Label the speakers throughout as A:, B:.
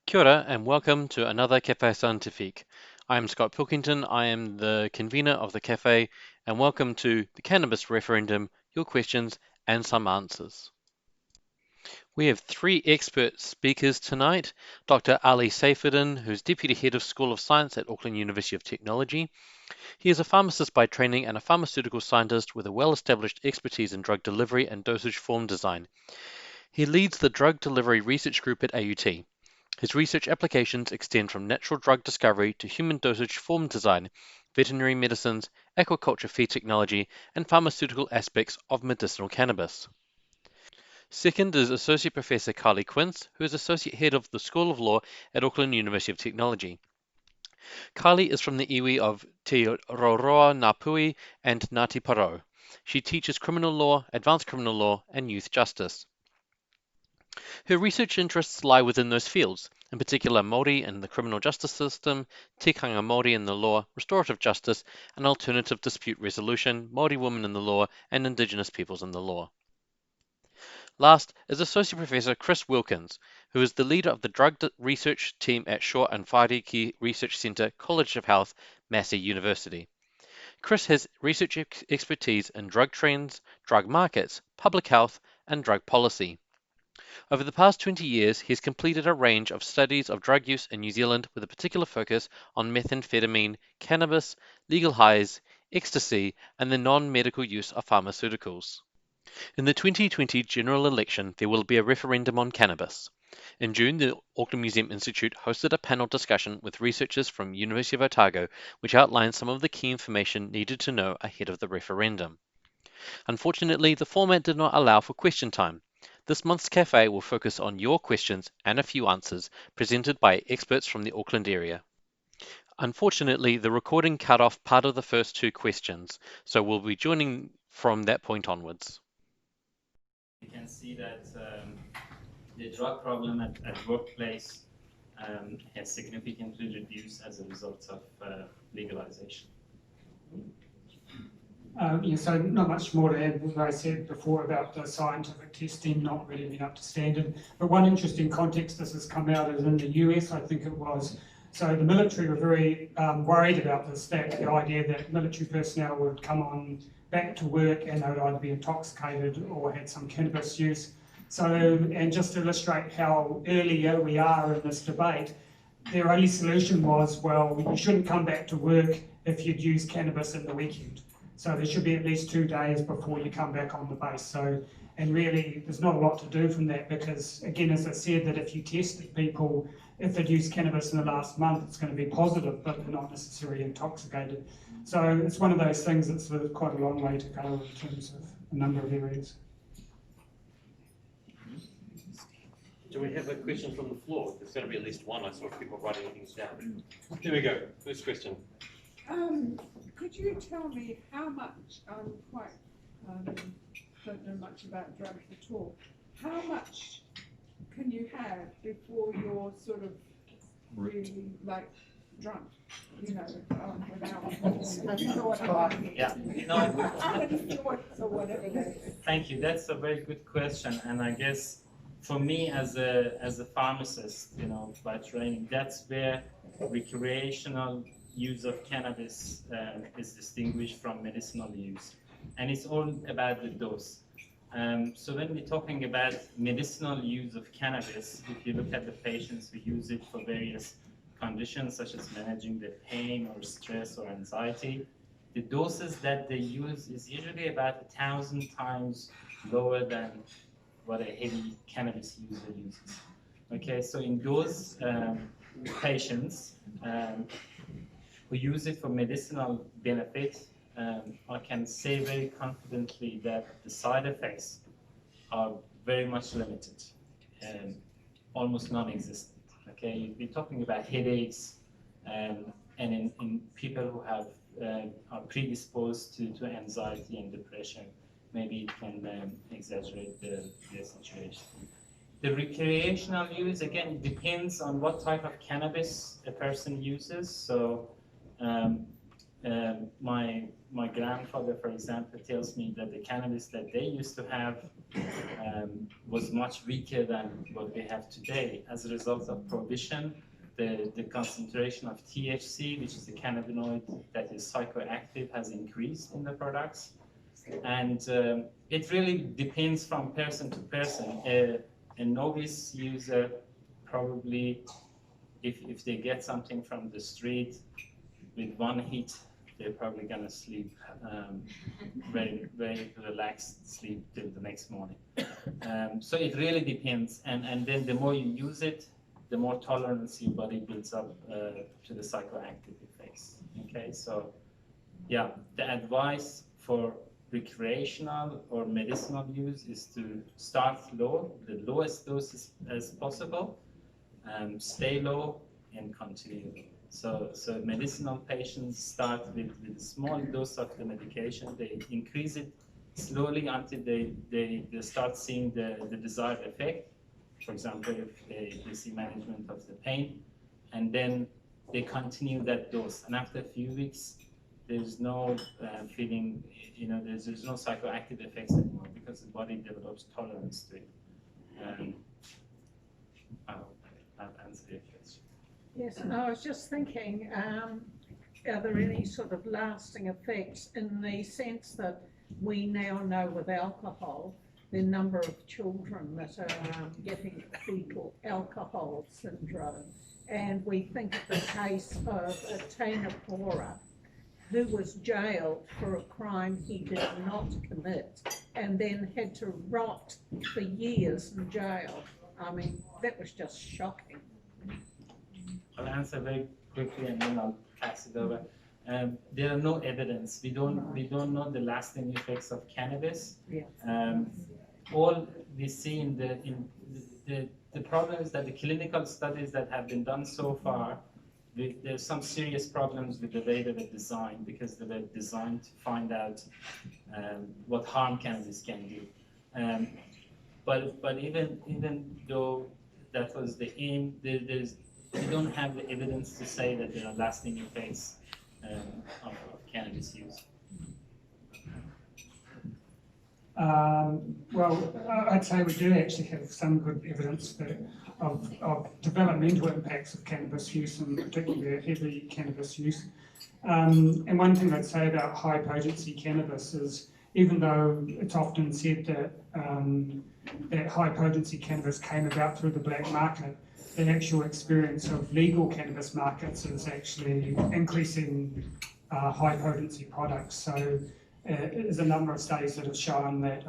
A: Kia ora and welcome to another Café Scientifique. I am Scott Pilkington, I am the convener of the cafe, and welcome to the Cannabis Referendum, your questions and some answers. We have three expert speakers tonight. Dr. Ali Seyfoddin, who's Deputy Head of School of Science at Auckland University of Technology. He is a pharmacist by training and a pharmaceutical scientist with a well-established expertise in drug delivery and dosage form design. He leads the Drug Delivery Research Group at AUT. His research applications extend from natural drug discovery to human dosage form design, veterinary medicines, aquaculture feed technology, and pharmaceutical aspects of medicinal cannabis. Second is Associate Professor Khylee, who is Associate Head of the School of Law at Auckland University of Technology. Khylee is from the iwi of Te Roroa Ngāpuhi and Ngāti Porou. She teaches criminal law, advanced criminal law, and youth justice. Her research interests lie within those fields, in particular Māori and the criminal justice system, tikanga Māori in the law, restorative justice, and alternative dispute resolution, Māori women in the law, and Indigenous peoples in the law. Last is Associate Professor Chris Wilkins, who is the leader of the drug research team at Shaw and Whairiki Research Centre, College of Health, Massey University. Chris has research expertise in drug trends, drug markets, public health, and drug policy. Over the past 20 years, he has completed a range of studies of drug use in New Zealand with a particular focus on methamphetamine, cannabis, legal highs, ecstasy, and the non-medical use of pharmaceuticals. In the 2020 general election, there will be a referendum on cannabis. In June, the Auckland Museum Institute hosted a panel discussion with researchers from University of Otago, which outlined some of the key information needed to know ahead of the referendum. Unfortunately, the format did not allow for question time. This month's cafe will focus on your questions and a few answers presented by experts from the Auckland area. Unfortunately, the recording cut off part of the first two questions, so we'll be joining from that point onwards.
B: We can see that the drug problem at workplace has significantly reduced as a result of legalization.
C: So not much more to add to what I said before about the scientific testing not really being up to standard. But one interesting context this has come out is in the US, I think it was. So the military were very worried about this, that the idea that military personnel would come on back to work and they would either be intoxicated or had some cannabis use. So, and just to illustrate how earlier we are in this debate, their only solution was, well, you shouldn't come back to work if you'd use cannabis in the weekend. So there should be at least 2 days before you come back on the base. So, and really, there's not a lot to do from that because, again, as I said, that if you tested people, if they'd used cannabis in the last month, it's going to be positive, but they're not necessarily intoxicated. So it's one of those things that's quite a long way to go in terms of a number of areas.
A: Do we have a question from the floor? There's going to be at least one. I saw people writing things down. Here we go. First question.
D: Could you tell me how much, don't know much about drugs at all, how much can you have before you're sort of really like drunk, you know, without
B: Yeah,
D: how many thoughts or whatever it is?
B: Thank you. That's a very good question, and I guess for me as a pharmacist, you know, by training, that's where recreational use of cannabis is distinguished from medicinal use, and it's all about the dose. So when we're talking about medicinal use of cannabis, if you look at the patients who use it for various conditions such as managing the pain or stress or anxiety, the doses that they use is usually about 1,000 times lower than what a heavy cannabis user uses. Okay, so in those patients who use it for medicinal benefit, I can say very confidently that the side effects are very much limited and almost non-existent. Okay, we're talking about headaches, and in people who have are predisposed to anxiety and depression, maybe it can exaggerate the situation. The recreational use, again, depends on what type of cannabis a person uses. So my grandfather, for example, tells me that the cannabis that they used to have was much weaker than what we have today. As a result of prohibition, the concentration of THC, which is the cannabinoid that is psychoactive, has increased in the products. And it really depends from person to person. A novice user probably, if they get something from the street with one hit, they're probably gonna sleep very, very relaxed sleep till the next morning. So it really depends, and then the more you use it, the more tolerance your body builds up to the psychoactive effects. Okay, so yeah, the advice for recreational or medicinal use is to start low, the lowest dose as possible, stay low and continue. So medicinal patients start with a small dose of the medication. They increase it slowly until they start seeing the desired effect. For example, if they see management of the pain, and then they continue that dose. And after a few weeks, there's no feeling, there's no psychoactive effects anymore because the body develops tolerance to it. I hope I've answered your question.
D: Yes, and I was just thinking, are there any sort of lasting effects in the sense that we now know with alcohol, the number of children that are getting fetal alcohol syndrome, and we think of the case of Tana Pora, who was jailed for a crime he did not commit and then had to rot for years in jail. I mean, that was just shocking.
B: I'll answer very quickly and then I'll pass it over. There are no evidence. We don't know the lasting effects of cannabis.
D: Yeah.
B: All we see in the problem is that the clinical studies that have been done so far, there's some serious problems with the way they were designed, because they were designed to find out what harm cannabis can do. But even though that was the aim, we don't have the evidence to say that there are lasting effects of cannabis use.
C: Well, I'd say we do actually have some good evidence of developmental impacts of cannabis use, and particularly heavy cannabis use. And one thing I'd say about high potency cannabis is, even though it's often said that high potency cannabis came about through the black market, the actual experience of legal cannabis markets is actually increasing high potency products. So there's a number of studies that have shown that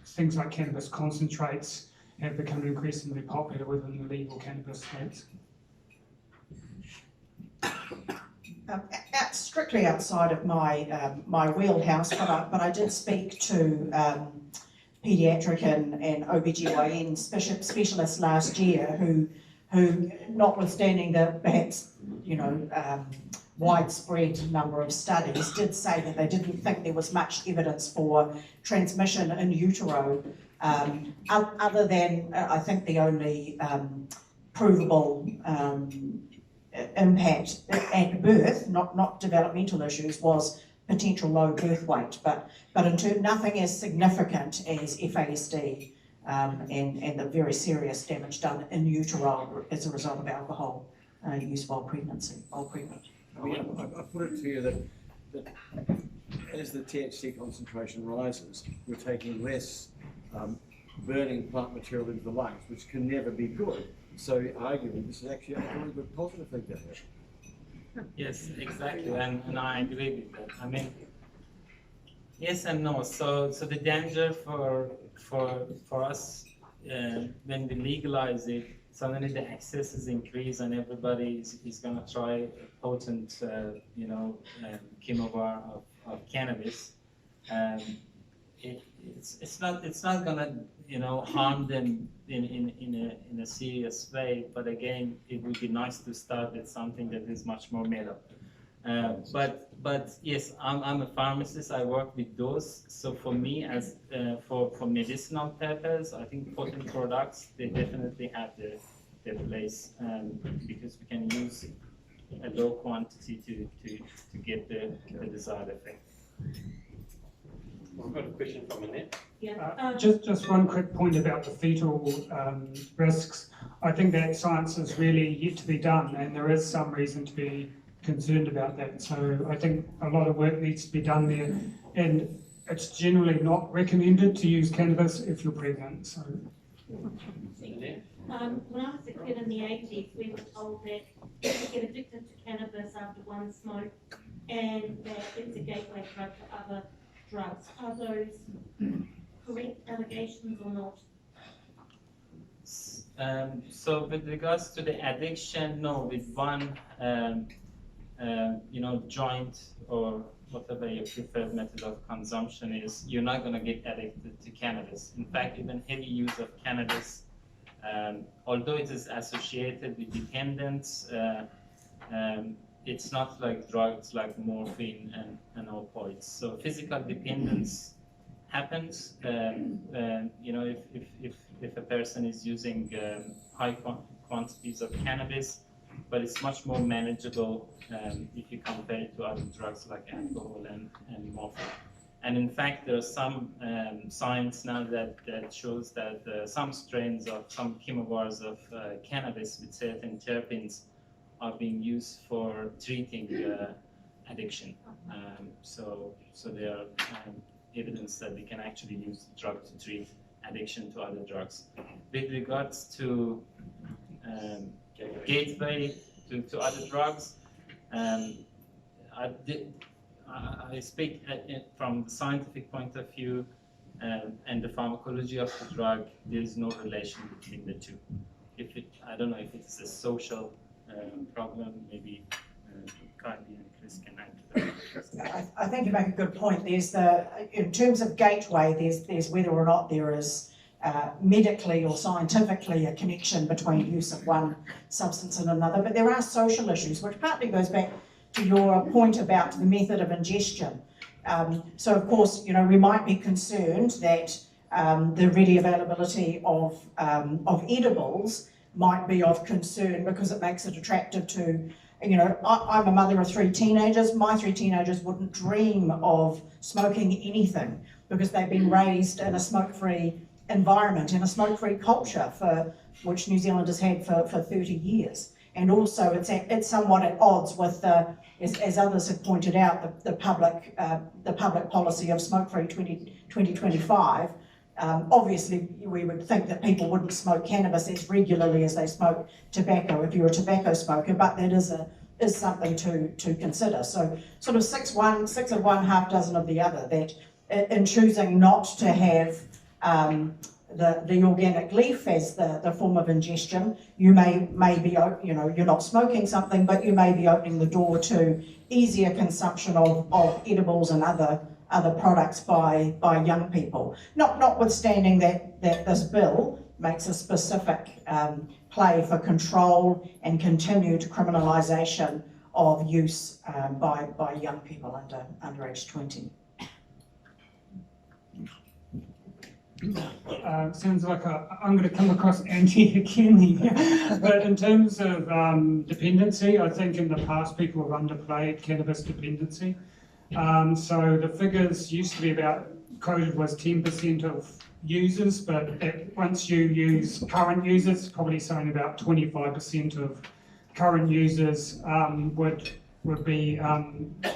C: things like cannabis concentrates have become increasingly popular within the legal cannabis states.
E: Strictly outside of my wheelhouse, but I did speak to paediatric and OBGYN specialists last year who, notwithstanding the perhaps widespread number of studies, did say that they didn't think there was much evidence for transmission in utero, other than I think the only provable impact at birth, not developmental issues, was potential low birth weight, but nothing as significant as FASD and the very serious damage done in utero as a result of alcohol use while pregnant.
F: I mean, I put it to you that as the THC concentration rises, we're taking less burning plant material into the lungs, which can never be good. So arguably, this is actually a really good positive thing to have.
B: Yes, exactly, and I agree with that. I mean, yes and no. So the danger for us when we legalize it, suddenly the accesses increase and everybody is going to try a potent, chemovar of cannabis. It's not going to harm them in a serious way. But again, it would be nice to start with something that is much more mellow. But yes, I'm a pharmacist. I work with those. So for me, as for medicinal purpose, I think potent products, they definitely have their place, because we can use a low quantity to get the desired effect.
A: We've got a question from Annette.
C: Just one quick point about the fetal risks. I think that science is really yet to be done, and there is some reason to be concerned about that. So I think a lot of work needs to be done there, and it's generally not recommended to use cannabis if you're pregnant. So.
A: Annette?
G: When I was a kid in the 80s, we were told that you get addicted to cannabis after one smoke, and that it's a gateway drug to other drugs. Are those correct allegations or not?
B: So with regards to the addiction, no, with one, joint or whatever your preferred method of consumption is, you're not going to get addicted to cannabis. In fact, even heavy use of cannabis, although it is associated with dependence, it's not like drugs like morphine and opioids. So physical dependence happens. If a person is using high quantities of cannabis, but it's much more manageable if you compare it to other drugs like alcohol and morphine. And in fact, there are some science now that shows that some strains of some cultivars of cannabis with certain terpenes are being used for treating addiction. So there are evidence that we can actually use the drug to treat addiction to other drugs. With regards to gateway to other drugs, I speak from the scientific point of view and the pharmacology of the drug. There is no relation between the two. I don't know if it's a social problem, maybe Khylee and Chris can add to that.
E: I think you make a good point. In terms of gateway, there's whether or not there is medically or scientifically a connection between use of one substance and another, but there are social issues, which partly goes back to your point about the method of ingestion. So of course, we might be concerned that the ready availability of edibles might be of concern because it makes it attractive to, I'm a mother of 3 teenagers. My 3 teenagers wouldn't dream of smoking anything because they've been raised in a smoke-free environment, in a smoke-free culture which New Zealand has had for 30 years. And also it's somewhat at odds with, as others have pointed out, the public policy of smoke-free 2025. Obviously, we would think that people wouldn't smoke cannabis as regularly as they smoke tobacco if you're a tobacco smoker, but that is something to consider. So sort of 6 of one, half dozen of the other, that in choosing not to have the organic leaf as the form of ingestion, you may be, you're not smoking something, but you may be opening the door to easier consumption of edibles and other products by young people. Notwithstanding that this bill makes a specific play for control and continued criminalisation of use by young people under age 20.
C: Sounds like I'm going to come across anti again here. But in terms of dependency, I think in the past people have underplayed cannabis dependency. So the figures used to be quoted was 10% of users, but once you use current users, probably saying about 25% of current users would be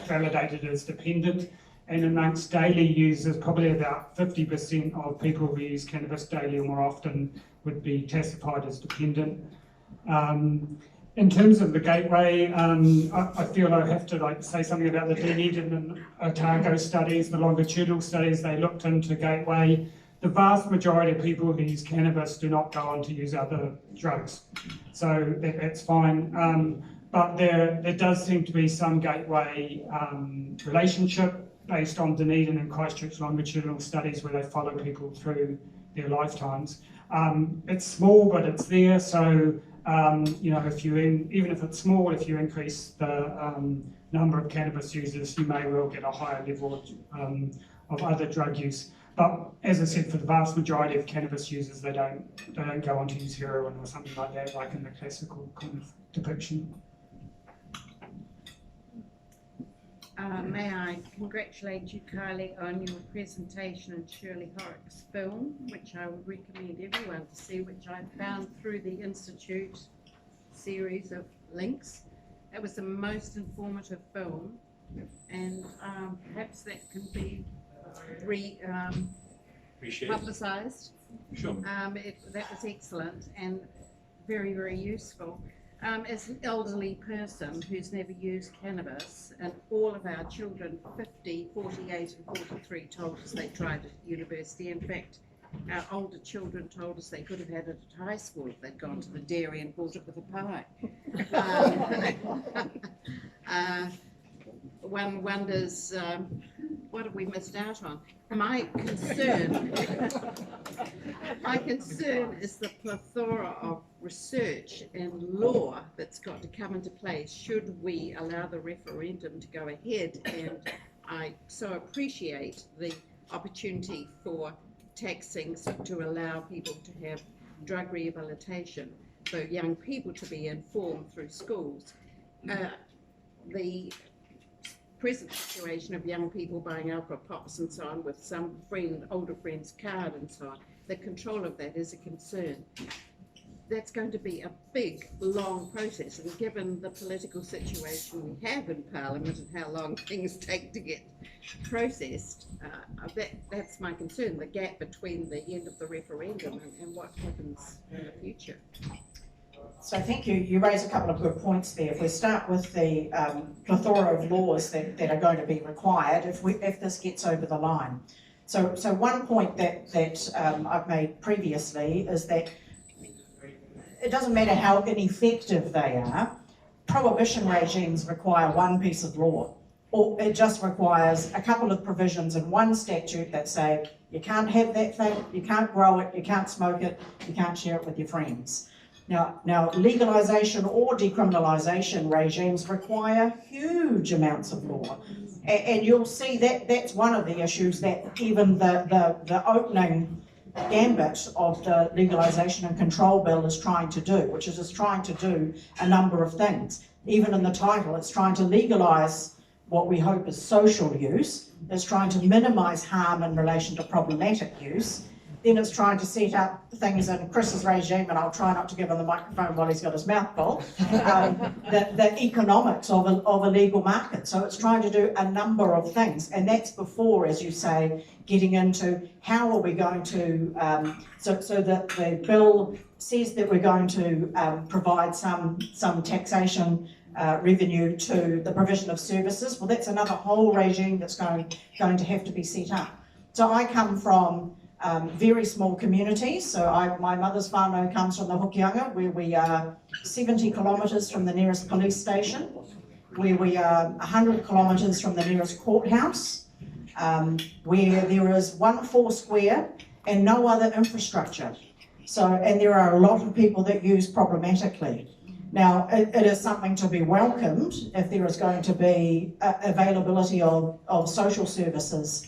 C: validated as dependent. And amongst daily users, probably about 50% of people who use cannabis daily or more often would be classified as dependent. In terms of the gateway, I feel I have to say something about the Dunedin and Otago studies, the longitudinal studies. They looked into gateway. The vast majority of people who use cannabis do not go on to use other drugs, so that's fine. But there does seem to be some gateway relationship based on Dunedin and Christchurch longitudinal studies where they follow people through their lifetimes. It's small, but it's there. So even if it's small, if you increase the number of cannabis users, you may well get a higher level of other drug use. But as I said, for the vast majority of cannabis users, they don't go on to use heroin or something like that, like in the classical kind of depiction.
D: May I congratulate you, Khylee, on your presentation and Shirley Horrocks' film, which I would recommend everyone to see, which I found through the Institute series of links. It was the most informative film, and perhaps that can be publicised.
H: Sure.
D: That was excellent and very, very useful. As an elderly person who's never used cannabis, and all of our children, 50, 48 and 43, told us they tried it at university. In fact, our older children told us they could have had it at high school if they'd gone to the dairy and bought it with a pie. One wonders, what have we missed out on? My concern is the plethora of research and law that's got to come into place should we allow the referendum to go ahead. And I so appreciate the opportunity for taxing to allow people to have drug rehabilitation, for young people to be informed through schools. The present situation of young people buying alcohol pops and so on with some older friend's card and so on, the control of that is a concern. That's going to be a big, long process, and given the political situation we have in Parliament and how long things take to get processed, that's my concern, the gap between the end of the referendum and what happens in the future.
E: So thank you. You raise a couple of good points there. If we start with the plethora of laws that are going to be required if this gets over the line. So one point that I've made previously is that it doesn't matter how ineffective they are, prohibition regimes require one piece of law, or it just requires a couple of provisions in one statute that say you can't have that thing, you can't grow it, you can't smoke it, you can't share it with your friends. Now, legalisation or decriminalisation regimes require huge amounts of law, and you'll see that that's one of the issues that even the opening gambit of the legalisation and control bill is trying to do, which is trying to do a number of things. Even in the title, it's trying to legalise what we hope is social use, it's trying to minimise harm in relation to problematic use. Then it's trying to set up things in Chris's regime, and I'll try not to give him the microphone while he's got his mouth full, the economics of a legal market. So it's trying to do a number of things, and that's before, as you say, getting into how are we going to, so that the bill says that we're going to provide some taxation revenue to the provision of services. Well, that's another whole regime that's going to have to be set up. So I come from very small communities. So my mother's whānau comes from the Hokianga, where we are 70 kilometres from the nearest police station, where we are 100 kilometres from the nearest courthouse, where there is 1 4 and no other infrastructure. So, and there are a lot of people that use problematically. Now, it is something to be welcomed if there is going to be availability of social services,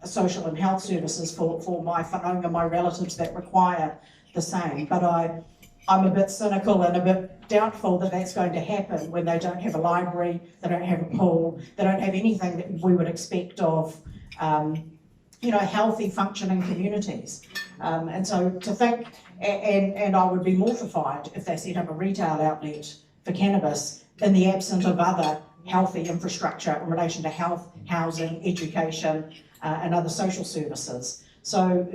E: social and health services for my whanaunga, my relatives that require the same. But I'm a bit cynical and a bit doubtful that that's going to happen when they don't have a library, they don't have a pool, they don't have anything that we would expect of healthy functioning communities. And so to think, and I would be mortified if they set up a retail outlet for cannabis in the absence of other healthy infrastructure in relation to health, housing, education, and other social services. So,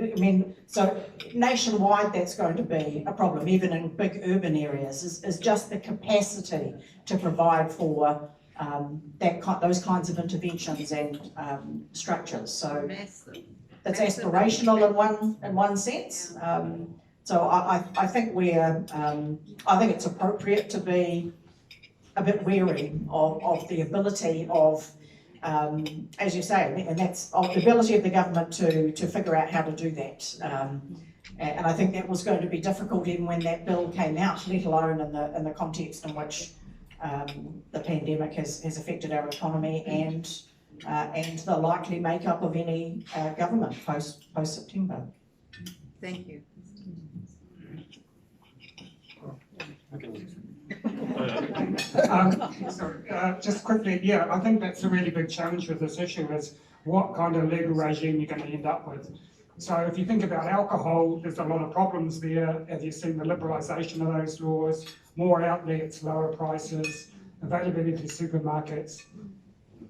E: so nationwide that's going to be a problem, even in big urban areas, is just the capacity to provide for those kinds of interventions and structures. So it's aspirational in one sense. So I think I think it's appropriate to be a bit wary of the ability of, as you say, and that's of the ability of the government to figure out how to do that. And I think that was going to be difficult even when that bill came out, let alone in the context in which the pandemic has affected our economy and the likely makeup of any government post September.
D: Thank you.
C: Just quickly, yeah, I think that's a really big challenge with this issue is what kind of legal regime you're going to end up with. So if you think about alcohol, there's a lot of problems there. As you've seen, the liberalisation of those laws, more outlets, lower prices, availability to supermarkets,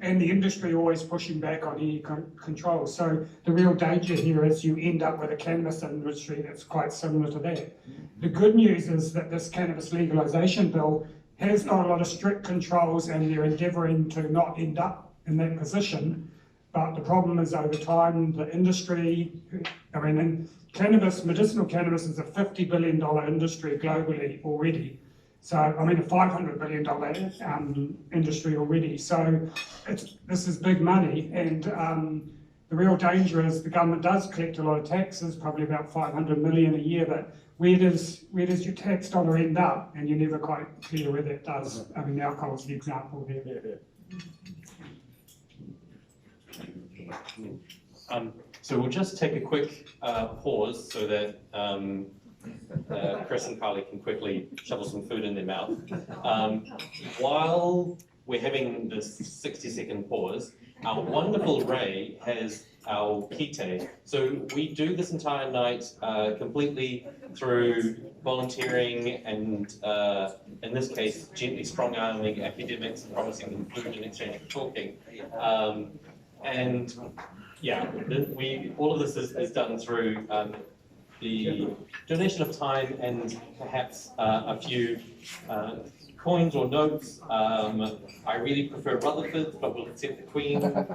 C: and the industry always pushing back on any control. So the real danger here is you end up with a cannabis industry that's quite similar to that. The good news is that this cannabis legalisation bill has got a lot of strict controls and they're endeavouring to not end up in that position. But the problem is over time, the industry, and cannabis, medicinal cannabis is a $50 billion industry globally already. So, a $500 billion industry already. So, this is big money, and the real danger is the government does collect a lot of taxes, probably about 500 million a year, but where does your tax dollar end up? And you're never quite clear where that does. Alcohol is the example there.
A: So we'll just take a quick pause so that Chris and Khylee can quickly shovel some food in their mouth. While we're having this 60-second pause, our wonderful Ray has our kite. So we do this entire night completely through volunteering and, in this case, gently strong-arming academics and promising them food in exchange for talking. And yeah, all of this is done through the donation of time and perhaps a few coins or notes. I really prefer Rutherford, but we'll accept the Queen. But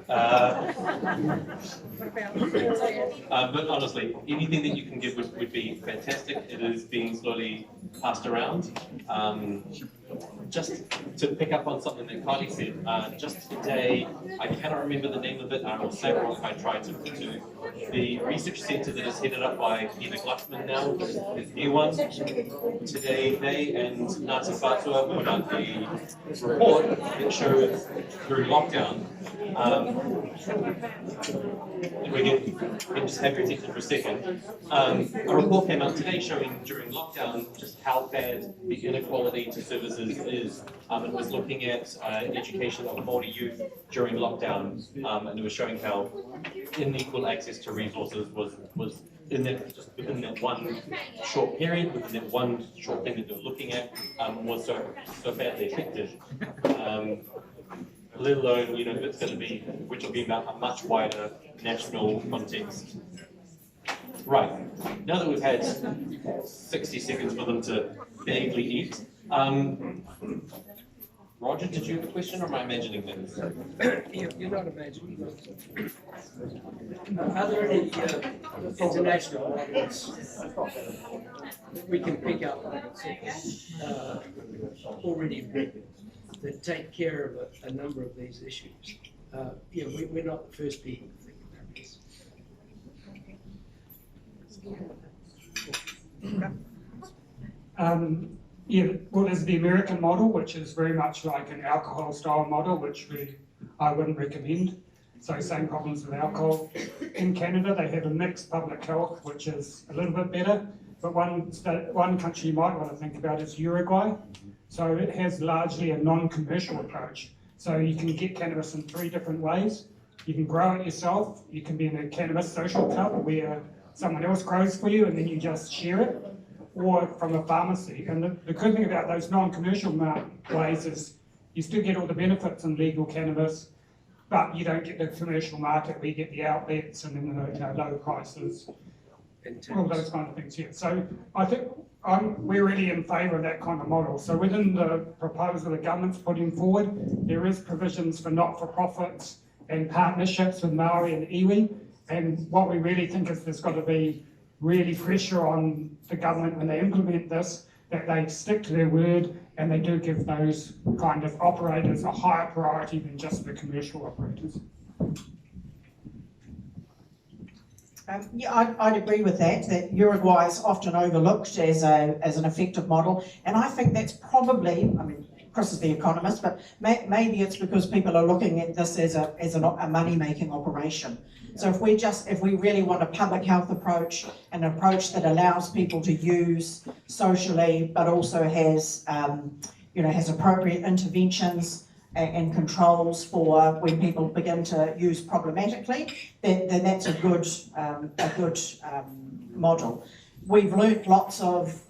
A: honestly, anything that you can give would be fantastic. It is being slowly passed around. Just to pick up on something that Khylee said, just today, I cannot remember the name of it, I will say it wrong if I try to, the research centre that is headed up by Peter Glucksman now, is new one. Today, they and Ngāti Whātua put out a report that shows through lockdown, we can just have your attention for a second. A report came out today showing during lockdown just how bad the inequality to services is. It was looking at education of Māori youth during lockdown, and it was showing how unequal access to resources was in that, just within that one short period, within that one short thing that they were looking at, was so badly affected. Let alone, it's going to be, we're talking about a much wider national context. Right, now that we've had 60 seconds for them to vaguely eat, Roger, did you have a question or am I imagining things?
H: You're not imagining things. Are there any international models that we can pick up already written that take care of a number of these issues? We're not the first people to think about this.
C: Well, there's the American model, which is very much like an alcohol-style model, which I wouldn't recommend. So same problems with alcohol. In Canada, they have a mixed public health, which is a little bit better. But one country you might want to think about is Uruguay. So it has largely a non-commercial approach. So you can get cannabis in 3 different ways. You can grow it yourself. You can be in a cannabis social club where someone else grows for you and then you just share it, or from a pharmacy. And the good thing about those non-commercial ways is you still get all the benefits in legal cannabis, but you don't get the commercial market where you get the outlets and then the low prices, all those kind of things. Yeah. So I think we're really in favour of that kind of model. So within the proposal the government's putting forward, there is provisions for not-for-profits and partnerships with Maori and iwi. And what we really think is there's got to be really pressure on the government when they implement this, that they stick to their word and they do give those kind of operators a higher priority than just the commercial operators.
E: I'd agree with that Uruguay is often overlooked as an effective model, and I think that's probably, Chris is the economist, but maybe it's because people are looking at this as a money-making operation. So if we really want a public health approach, an approach that allows people to use socially, but also has has appropriate interventions and controls for when people begin to use problematically, then that's a good model. We've learnt lots of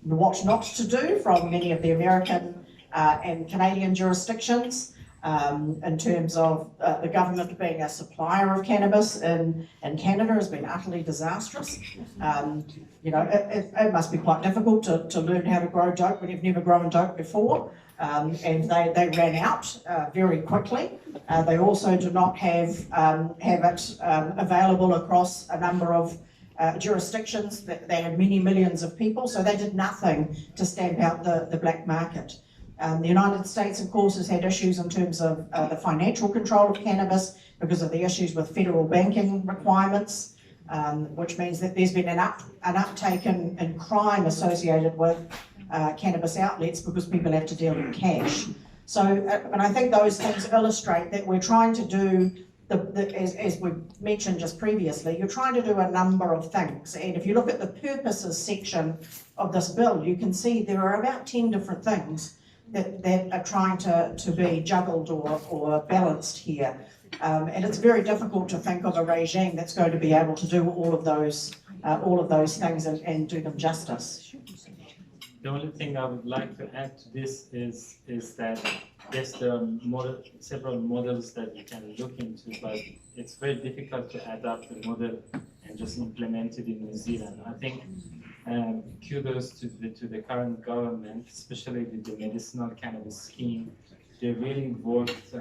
E: what not to do from many of the American and Canadian jurisdictions in terms of the government being a supplier of cannabis in Canada has been utterly disastrous. It must be quite difficult to learn how to grow dope when you've never grown dope before. And they ran out very quickly. They also do not have it available across a number of jurisdictions. They had many millions of people, so they did nothing to stamp out the black market. The United States, of course, has had issues in terms of the financial control of cannabis because of the issues with federal banking requirements, which means that there's been an uptake in crime associated with cannabis outlets because people have to deal in cash. So, and I think those things illustrate that we're trying to do, as we mentioned just previously, you're trying to do a number of things. And if you look at the purposes section of this bill, you can see there are about 10 different things that are trying to be juggled or balanced here. And it's very difficult to think of a regime that's going to be able to do all of those things and do them justice.
B: The only thing I would like to add to this is that yes, there are several models that you can look into, but it's very difficult to adapt the model and just implement it in New Zealand. I think kudos to the current government, especially with the medicinal cannabis scheme. They really worked,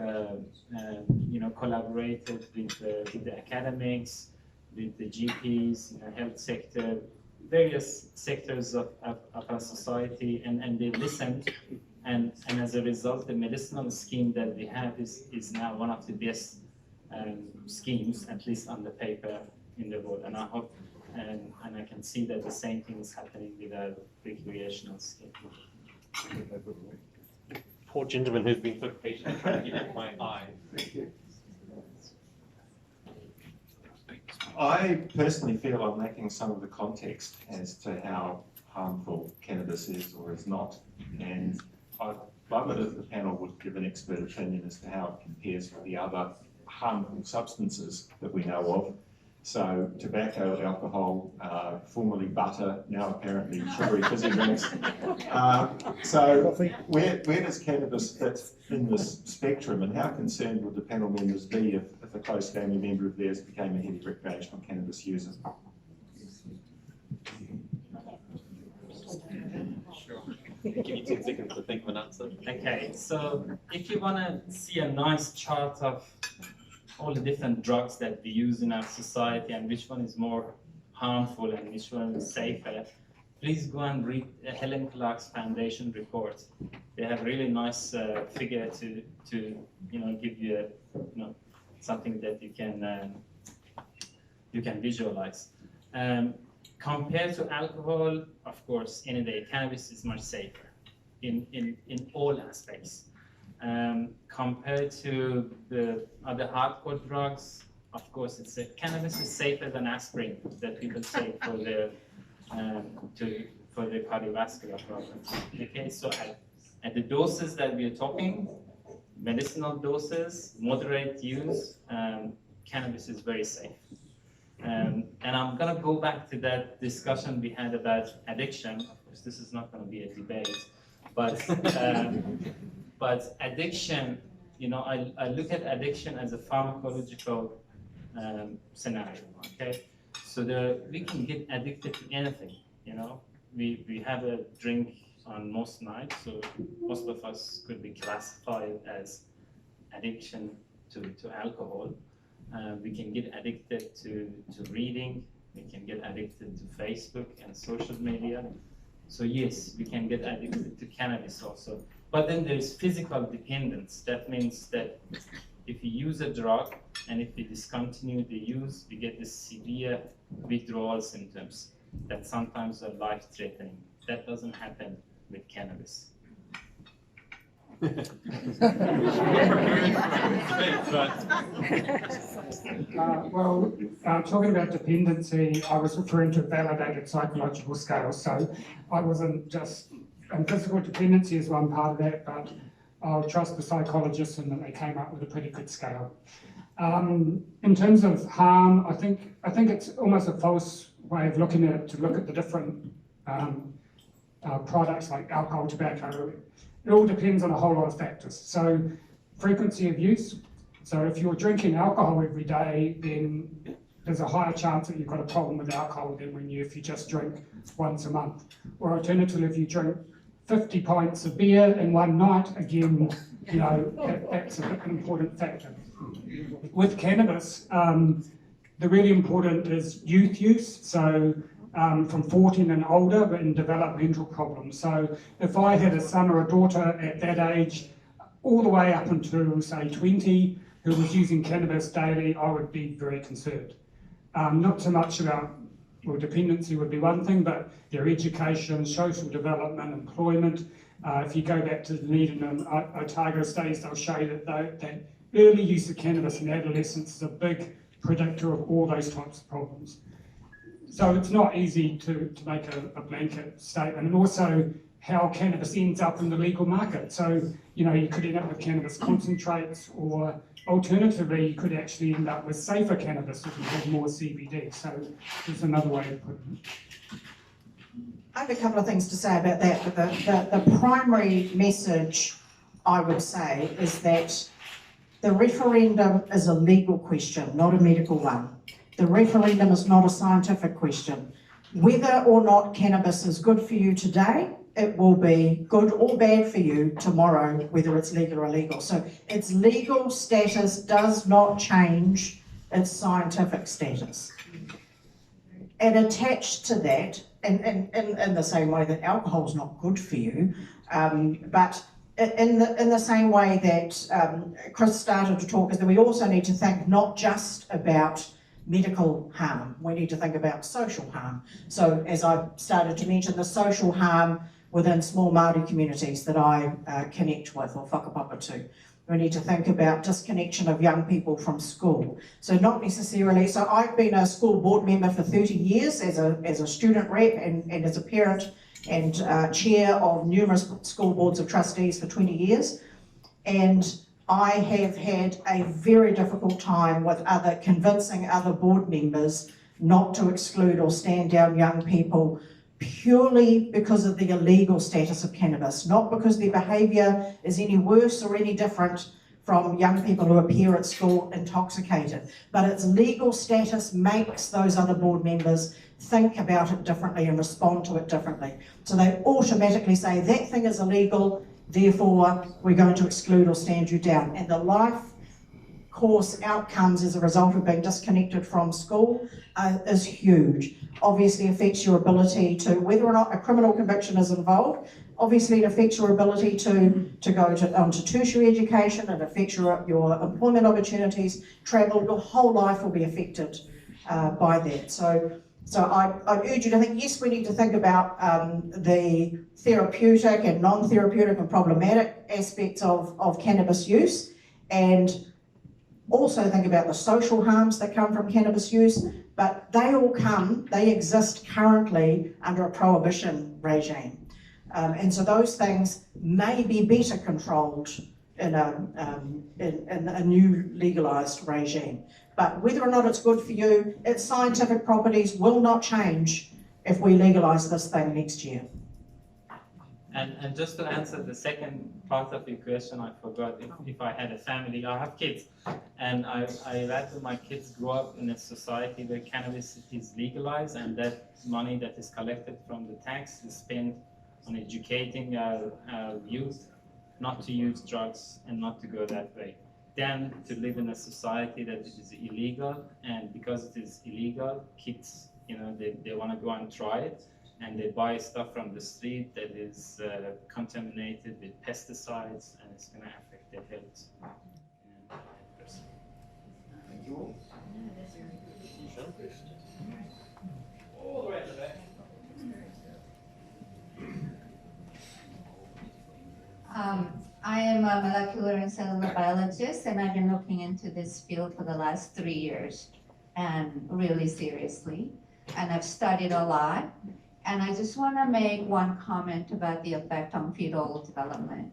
B: collaborated with the academics, with the GPs, health sector, various sectors of our society, and they listened, and as a result, the medicinal scheme that we have is now one of the best schemes, at least on the paper, in the world. And I hope, and I can see that the same thing is happening with our recreational scheme.
A: Poor gentleman who's been so patient trying to get my eye.
I: I personally feel I'm lacking some of the context as to how harmful cannabis is or is not, and I'd love it if the panel would give an expert opinion as to how it compares with the other harmful substances that we know of. So tobacco, alcohol, formerly butter, now apparently sugary fizzy drinks. So where does cannabis fit in this spectrum, and how concerned would the panel members be if a close family member of theirs became a heavy recreational cannabis user?
A: Give you 10 seconds to think of an answer.
B: Okay, so if you want to see a nice chart of all the different drugs that we use in our society and which one is more harmful and which one is safer, please go and read Helen Clark's Foundation report. They have really nice figure to give you something that you can visualize. Compared to alcohol, of course, any day cannabis is much safer in all aspects. Compared to the other hardcore drugs, of course, cannabis is safer than aspirin that people take for their cardiovascular problems. Okay, so at the doses that we are talking, medicinal doses, moderate use, cannabis is very safe. And I'm going to go back to that discussion we had about addiction. Of course, this is not going to be a debate, but addiction, I look at addiction as a pharmacological scenario, okay? So we can get addicted to anything, We have a drink on most nights, so most of us could be classified as addiction to alcohol. We can get addicted to reading, we can get addicted to Facebook and social media. So yes, we can get addicted to cannabis also. But then there's physical dependence. That means that if you use a drug and if we discontinue the use, we get this severe withdrawal symptoms that sometimes are life-threatening. That doesn't happen with cannabis.
C: Talking about dependency, I was referring to validated psychological scales. So I wasn't just and physical dependency is one part of that, but I'll trust the psychologists in that they came up with a pretty good scale. In terms of harm, I think it's almost a false way of looking at it to look at the different products like alcohol, tobacco. It all depends on a whole lot of factors. So frequency of use. So if you're drinking alcohol every day, then there's a higher chance that you've got a problem with alcohol than if you just drink once a month. Or alternatively, if you drink 50 pints of beer in one night, again, that's an important factor. With cannabis, the really important is youth use, so from 14 and older, but in developmental problems. So if I had a son or a daughter at that age, all the way up until, say, 20, who was using cannabis daily, I would be very concerned. Not so much about, dependency would be one thing, but their education, social development, employment. If you go back to the Dunedin and Otago studies, they'll show you that early use of cannabis in adolescence is a big predictor of all those types of problems. So it's not easy to make a blanket statement, and also how cannabis ends up in the legal market. So, you could end up with cannabis concentrates, or alternatively, you could actually end up with safer cannabis if you have more CBD. So there's another way of putting it.
E: I have a couple of things to say about that, but the primary message I would say is that the referendum is a legal question, not a medical one. The referendum is not a scientific question. Whether or not cannabis is good for you today, it will be good or bad for you tomorrow, whether it's legal or illegal. So its legal status does not change its scientific status. And attached to that, in the same way that alcohol is not good for you, but in the same way that Chris started to talk, is that we also need to think not just about medical harm, we need to think about social harm. So as I started to mention, the social harm within small Māori communities that I connect with or whakapapa to. We need to think about disconnection of young people from school. So not necessarily, so I've been a school board member for 30 years as a student rep and as a parent and chair of numerous school boards of trustees for 20 years. And I have had a very difficult time with convincing other board members not to exclude or stand down young people purely because of the illegal status of cannabis, not because their behaviour is any worse or any different from young people who appear at school intoxicated. But its legal status makes those other board members think about it differently and respond to it differently. So they automatically say that thing is illegal, therefore we're going to exclude or stand you down. And the life course outcomes as a result of being disconnected from school is huge. Obviously affects your ability to, whether or not a criminal conviction is involved, obviously it affects your ability to go onto tertiary education, it affects your employment opportunities, travel, your whole life will be affected by that. So I urge you to think, yes, we need to think about the therapeutic and non-therapeutic and problematic aspects of cannabis use, and also think about the social harms that come from cannabis use, but they exist currently under a prohibition regime. And so those things may be better controlled in a new legalised regime. But whether or not it's good for you, its scientific properties will not change if we legalise this thing next year.
B: And just to answer the second part of your question, I forgot if I had a family. I have kids, and I rather my kids grow up in a society where cannabis is legalized, and that money that is collected from the tax is spent on educating our youth not to use drugs and not to go that way, than to live in a society that it is illegal. And because it is illegal, kids, they want to go and try it, and they buy stuff from the street that is contaminated with pesticides, and it's going to affect their health.
F: Thank you all.
B: All the way to the back.
J: I am a molecular and cellular biologist, and I've been looking into this field for the last 3 years, and really seriously. And I've studied a lot. And I just want to make one comment about the effect on fetal development.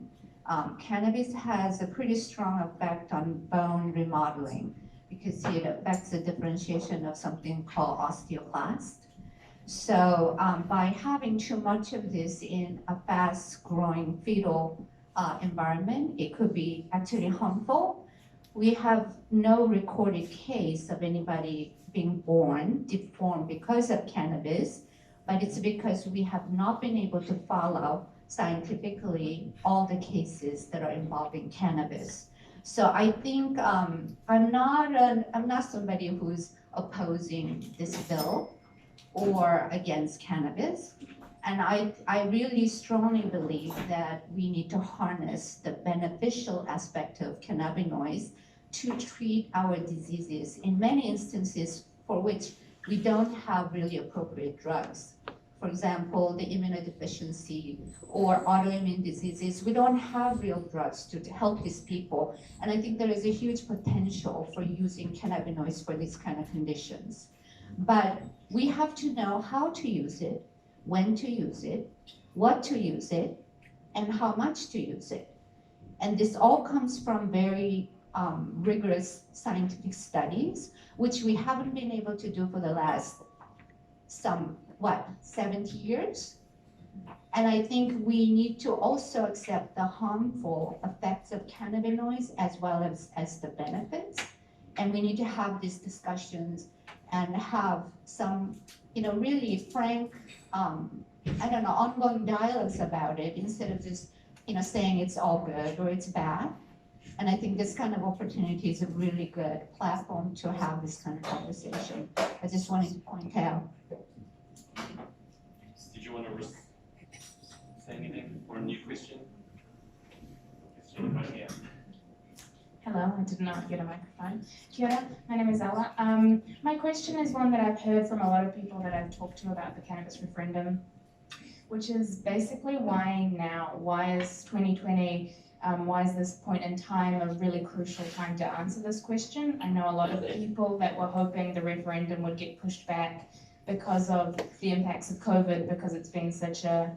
J: Cannabis has a pretty strong effect on bone remodeling because it affects the differentiation of something called osteoclast. So by having too much of this in a fast-growing fetal environment, it could be actually harmful. We have no recorded case of anybody being born deformed because of cannabis, but it's because we have not been able to follow scientifically all the cases that are involving cannabis. So I think I'm not somebody who's opposing this bill or against cannabis. And I really strongly believe that we need to harness the beneficial aspect of cannabinoids to treat our diseases, in many instances for which we don't have really appropriate drugs. For example, the immunodeficiency or autoimmune diseases, we don't have real drugs to help these people. And I think there is a huge potential for using cannabinoids for these kind of conditions. But we have to know how to use it, when to use it, what to use it, and how much to use it. And this all comes from very rigorous scientific studies, which we haven't been able to do for the last 70 years. And I think we need to also accept the harmful effects of cannabinoids as well as the benefits. And we need to have these discussions and have some, really frank, ongoing dialogues about it instead of just, saying it's all good or it's bad. And I think this kind of opportunity is a really good platform to have this kind of conversation. I just wanted to point out.
A: Did you want to say anything or a new question? Yeah.
K: Hello, I did not get a microphone. Kia ora, my name is Ella. My question is one that I've heard from a lot of people that I've talked to about the cannabis referendum, which is basically why now? Why is 2020? Why is this point in time a really crucial time to answer this question? I know a lot of people that were hoping the referendum would get pushed back because of the impacts of COVID, because it's been such a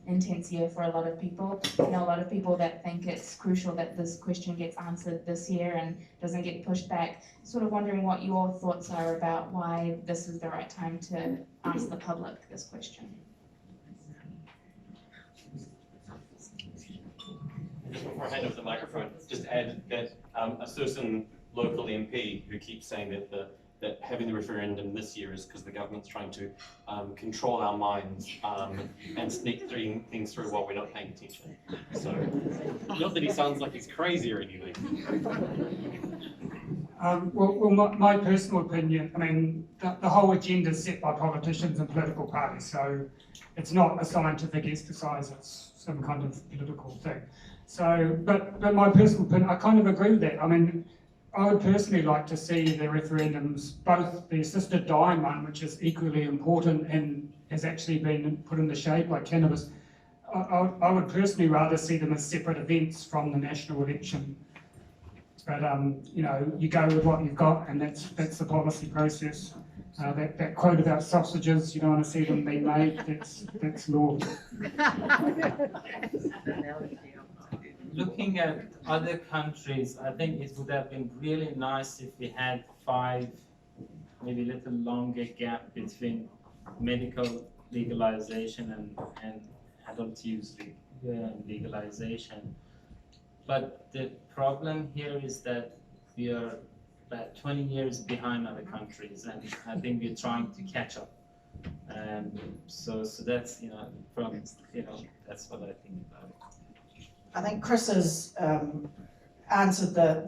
K: intense year for a lot of people. I know a lot of people that think it's crucial that this question gets answered this year and doesn't get pushed back. Sort of wondering what your thoughts are about why this is the right time to ask the public this question.
A: Just before I hand over the microphone, just add that a certain local MP who keeps saying that having the referendum this year is because the government's trying to control our minds and sneak things through while we're not paying attention. So, not that he sounds like he's crazy or anything.
C: My personal opinion, the whole agenda is set by politicians and political parties, so it's not a scientific exercise, it's some kind of political thing. So, but my personal opinion, I kind of agree with that. I would personally like to see the referendums, both the assisted dying one, which is equally important and has actually been put into shape like cannabis. I would personally rather see them as separate events from the national election. But you go with what you've got, and that's the policy process. That quote about sausages, you don't want to see them being made. That's law.
B: Looking at other countries, I think it would have been really nice if we had 5, maybe a little longer gap between medical legalization and adult use legalization. But the problem here is that we are about 20 years behind other countries, and I think we're trying to catch up. So that's that's what I think about it.
E: I think Chris has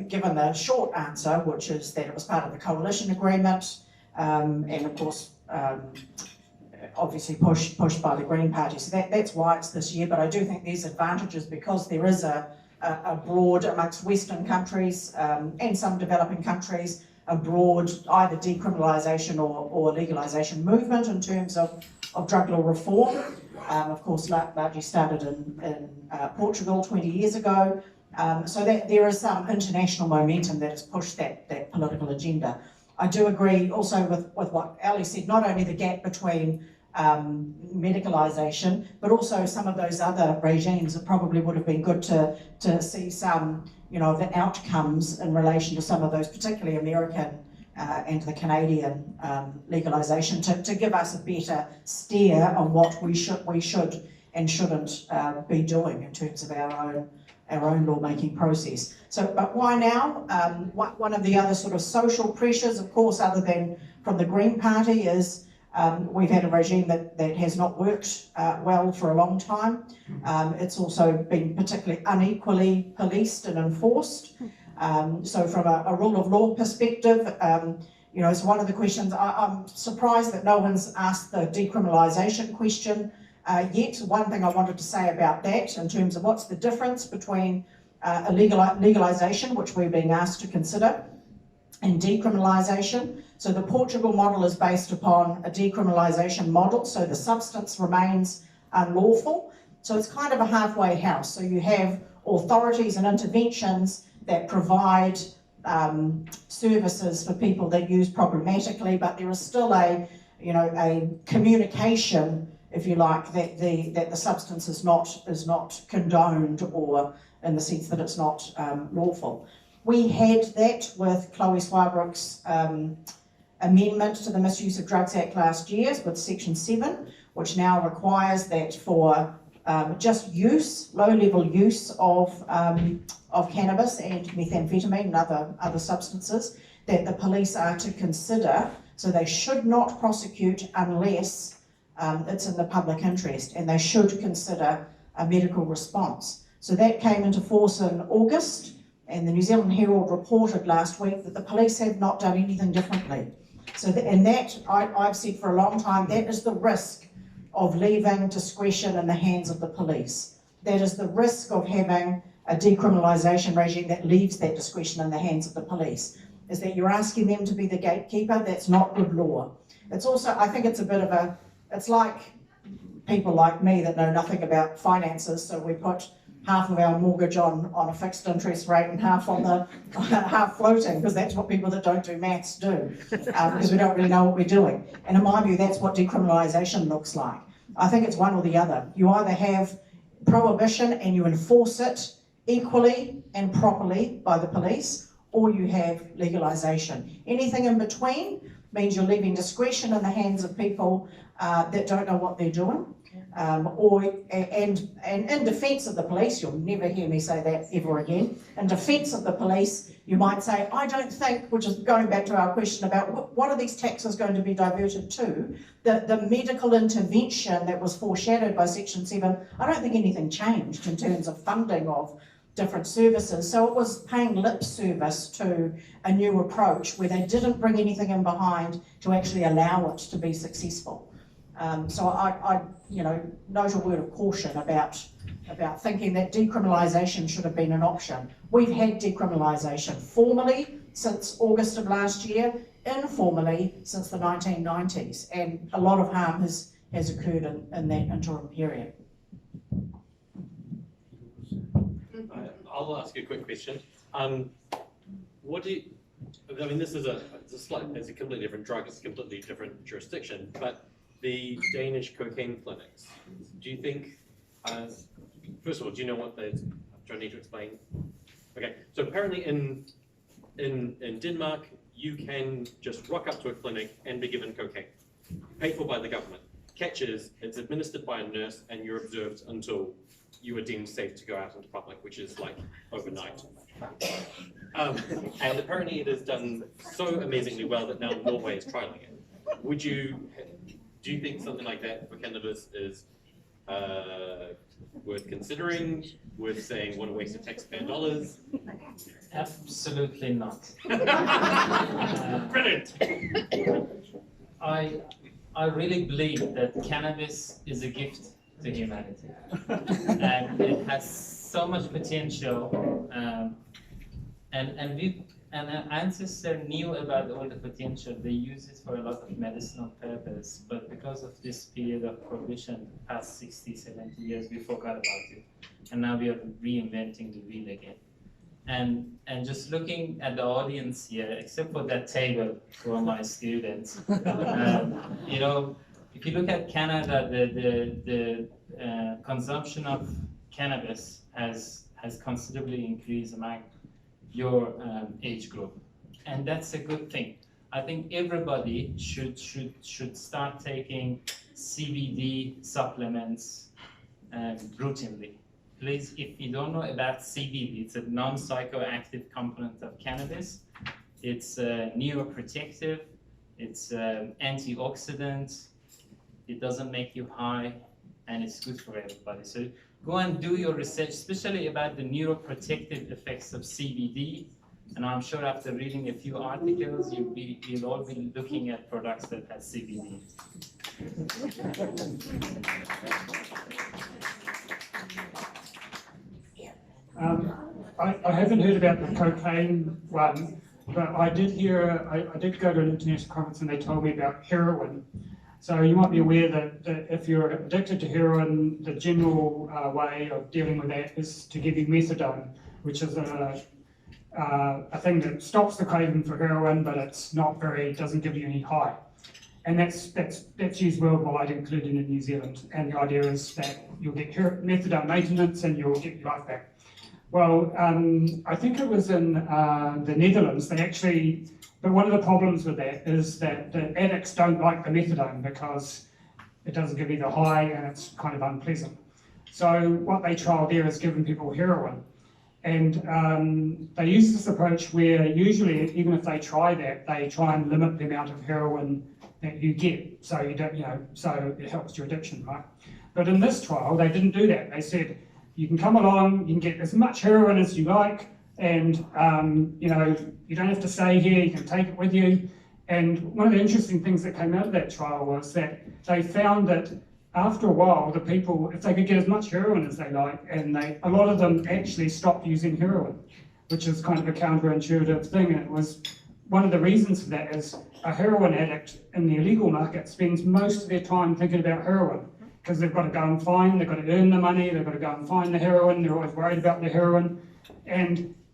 E: given the short answer, which is that it was part of the coalition agreement, and of course, obviously pushed by the Green Party. So that's why it's this year. But I do think there's advantages because there is a broad amongst Western countries and some developing countries, a broad either decriminalisation or legalisation movement in terms of drug law reform. Of course, largely started in Portugal 20 years ago. So that there is some international momentum that has pushed that political agenda. I do agree also with what Ali said, not only the gap between medicalisation, but also some of those other regimes. It probably would have been good to see some, of the outcomes in relation to some of those, particularly American and the Canadian legalisation, to give us a better steer on what we should and shouldn't be doing in terms of our own lawmaking process. So, but why now? One of the other sort of social pressures, of course, other than from the Green Party, is we've had a regime that has not worked well for a long time. It's also been particularly unequally policed and enforced. So from a rule of law perspective, it's one of the questions. I'm surprised that no one's asked the decriminalisation question yet. One thing I wanted to say about that in terms of what's the difference between legalisation, which we're being asked to consider, and decriminalisation. So the Portugal model is based upon a decriminalisation model, so the substance remains unlawful. So it's kind of a halfway house. So you have authorities and interventions that provide services for people that use problematically, but there is still a communication, if you like, that the substance is not condoned, or in the sense that it's not lawful. We had that with Chloe Swarbrick's amendment to the Misuse of Drugs Act last year with Section 7, which now requires that for just use, low-level use of cannabis and methamphetamine and other substances, that the police are to consider. So they should not prosecute unless it's in the public interest, and they should consider a medical response. So that came into force in August, and the New Zealand Herald reported last week that the police have not done anything differently. So I've said for a long time, that is the risk of leaving discretion in the hands of the police. That is the risk of having a decriminalisation regime that leaves that discretion in the hands of the police, is that you're asking them to be the gatekeeper. That's not good law. It's also, I think it's a bit of it's like people like me that know nothing about finances, so we put half of our mortgage on a fixed interest rate and half on the half floating, because that's what people that don't do maths do, because we don't really know what we're doing. And in my view, that's what decriminalisation looks like. I think it's one or the other. You either have prohibition and you enforce it equally and properly by the police, or you have legalisation. Anything in between means you're leaving discretion in the hands of people that don't know what they're doing. And in defence of the police, you'll never hear me say that ever again. In defence of the police, you might say, I don't think, which is going back to our question about what are these taxes going to be diverted to, the medical intervention that was foreshadowed by Section 7, I don't think anything changed in terms of funding of different services. So it was paying lip service to a new approach where they didn't bring anything in behind to actually allow it to be successful. So I note a word of caution about thinking that decriminalisation should have been an option. We've had decriminalisation formally since August of last year, informally since the 1990s, and a lot of harm has occurred in that interim period.
A: I'll ask you a quick question. This is it's a completely different drug, it's a completely different jurisdiction, but the Danish cocaine clinics, do you think, first of all, do you know what do I need to explain? Okay, so apparently in Denmark, you can just rock up to a clinic and be given cocaine, paid for by the government. Catch is, it's administered by a nurse and you're observed until you are deemed safe to go out into public, which is like overnight. And apparently it is done so amazingly well that now Norway is trialing it. Do you think something like that for cannabis is worth considering, worth saying what a waste of taxpayer dollars?
B: Absolutely not.
A: Brilliant!
B: I really believe that cannabis is a gift to humanity, and it has so much potential. And our ancestor knew about all the potential. They use it for a lot of medicinal purpose, but because of this period of prohibition, the past 60, 70 years, we forgot about it. And now we are reinventing the wheel again. And just looking at the audience here, except for that table for my students, if you look at Canada, the consumption of cannabis has considerably increased among your age group, and that's a good thing. I think everybody should start taking CBD supplements routinely. Please, if you don't know about CBD, it's a non-psychoactive component of cannabis. It's neuroprotective, it's antioxidant, it doesn't make you high, and it's good for everybody. So go and do your research, especially about the neuroprotective effects of CBD. And I'm sure after reading a few articles, you'll all be looking at products that have CBD.
C: I haven't heard about the cocaine one, but I did go to an international conference and they told me about heroin. So you might be aware that if you're addicted to heroin, the general way of dealing with that is to give you methadone, which is a thing that stops the craving for heroin, but doesn't give you any high. And that's used worldwide, including in New Zealand. And the idea is that you'll get methadone maintenance and you'll get your life back. Well, I think it was in the Netherlands, but one of the problems with that is that the addicts don't like the methadone because it doesn't give you the high and it's kind of unpleasant. So what they trial there is giving people heroin. And they use this approach where usually, even if they try that, they try and limit the amount of heroin that you get, so you don't, so it helps your addiction, right? But in this trial, they didn't do that. They said, you can come along, you can get as much heroin as you like, and you don't have to stay here, you can take it with you. And one of the interesting things that came out of that trial was that they found that after a while, the people, if they could get as much heroin as they like, and a lot of them actually stopped using heroin, which is kind of a counterintuitive thing. And it was one of the reasons for that is a heroin addict in the illegal market spends most of their time thinking about heroin, because they've got to go and they've got to earn the money, they've got to go and find the heroin, they're always worried about the heroin.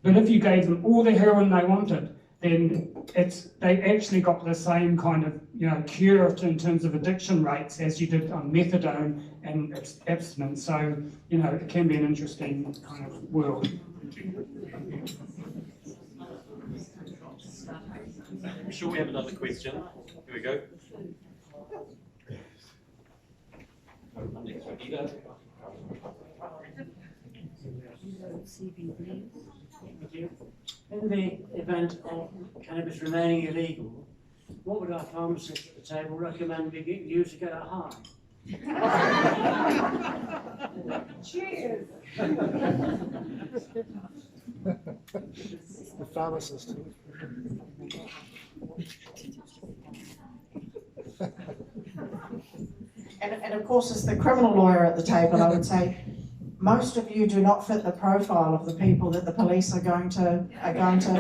C: But if you gave them all the heroin they wanted, then they actually got the same kind of cure in terms of addiction rates as you did on methadone and abstinence. So it can be an interesting kind of world.
A: I'm sure we have another question. Here we go.
L: In the event of cannabis remaining illegal, what would our pharmacist at the table recommend we use to get a high?
D: Cheers.
M: The pharmacist.
E: And of course, as the criminal lawyer at the table, I would say most of you do not fit the profile of the people that the police are going to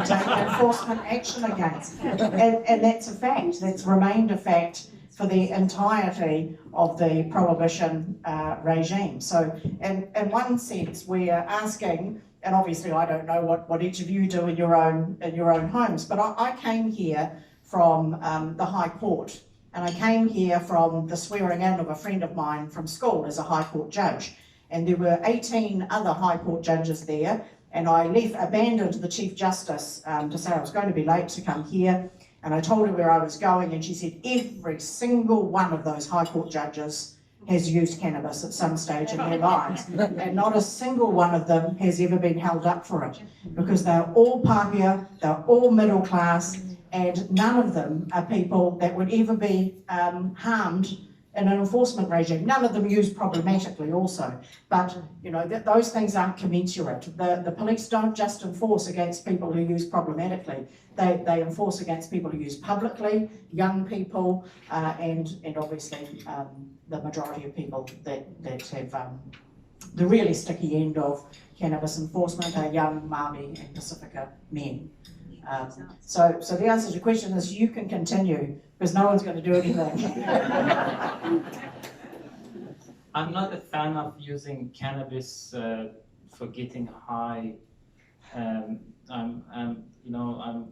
E: take enforcement action against. And that's a fact. That's remained a fact for the entirety of the prohibition regime. So in one sense, we are asking, and obviously I don't know what each of you do in your own homes, but I came here from the High Court. And I came here from the swearing in of a friend of mine from school as a High Court judge. And there were 18 other High Court judges there. And I abandoned the Chief Justice to say I was going to be late to come here. And I told her where I was going, and she said every single one of those High Court judges has used cannabis at some stage in their lives. And not a single one of them has ever been held up for it, because they're all pāhia, they're all middle class, and none of them are people that would ever be harmed in an enforcement regime. None of them use problematically also, but those things aren't commensurate. The police don't just enforce against people who use problematically. They enforce against people who use publicly, young people, and obviously the majority of people that have the really sticky end of cannabis enforcement are young Māori and Pacifica men. So the answer to your question is you can continue, because no one's going to do anything.
B: I'm not a fan of using cannabis for getting high. I'm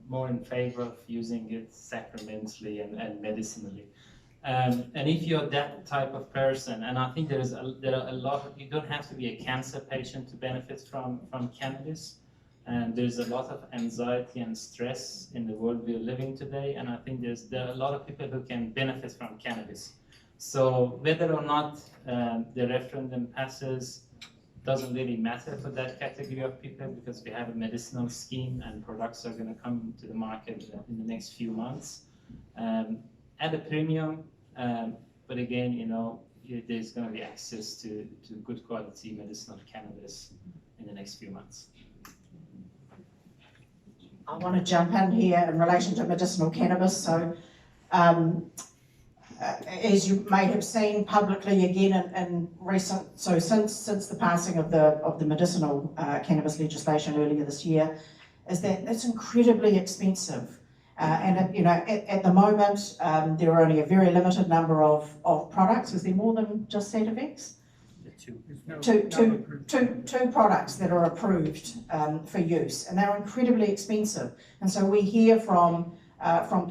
B: more in favor of using it sacramentally and medicinally. And if you're that type of person, and I think there are a lot of, you don't have to be a cancer patient to benefit from cannabis. And there's a lot of anxiety and stress in the world we're living today, and I think there are a lot of people who can benefit from cannabis. So whether or not the referendum passes doesn't really matter for that category of people, because we have a medicinal scheme and products are going to come to the market in the next few months at a premium. But again, you know, there's going to be access to good quality medicinal cannabis in the next few months.
E: I want to jump in here in relation to medicinal cannabis. So, as you may have seen publicly again in recent, so since the passing of the medicinal cannabis legislation earlier this year, is that it's incredibly expensive. And you know, at the moment, there are only a very limited number of products. Is there more than just Sativex? Two products that are approved for use, and they're incredibly expensive. And so we hear from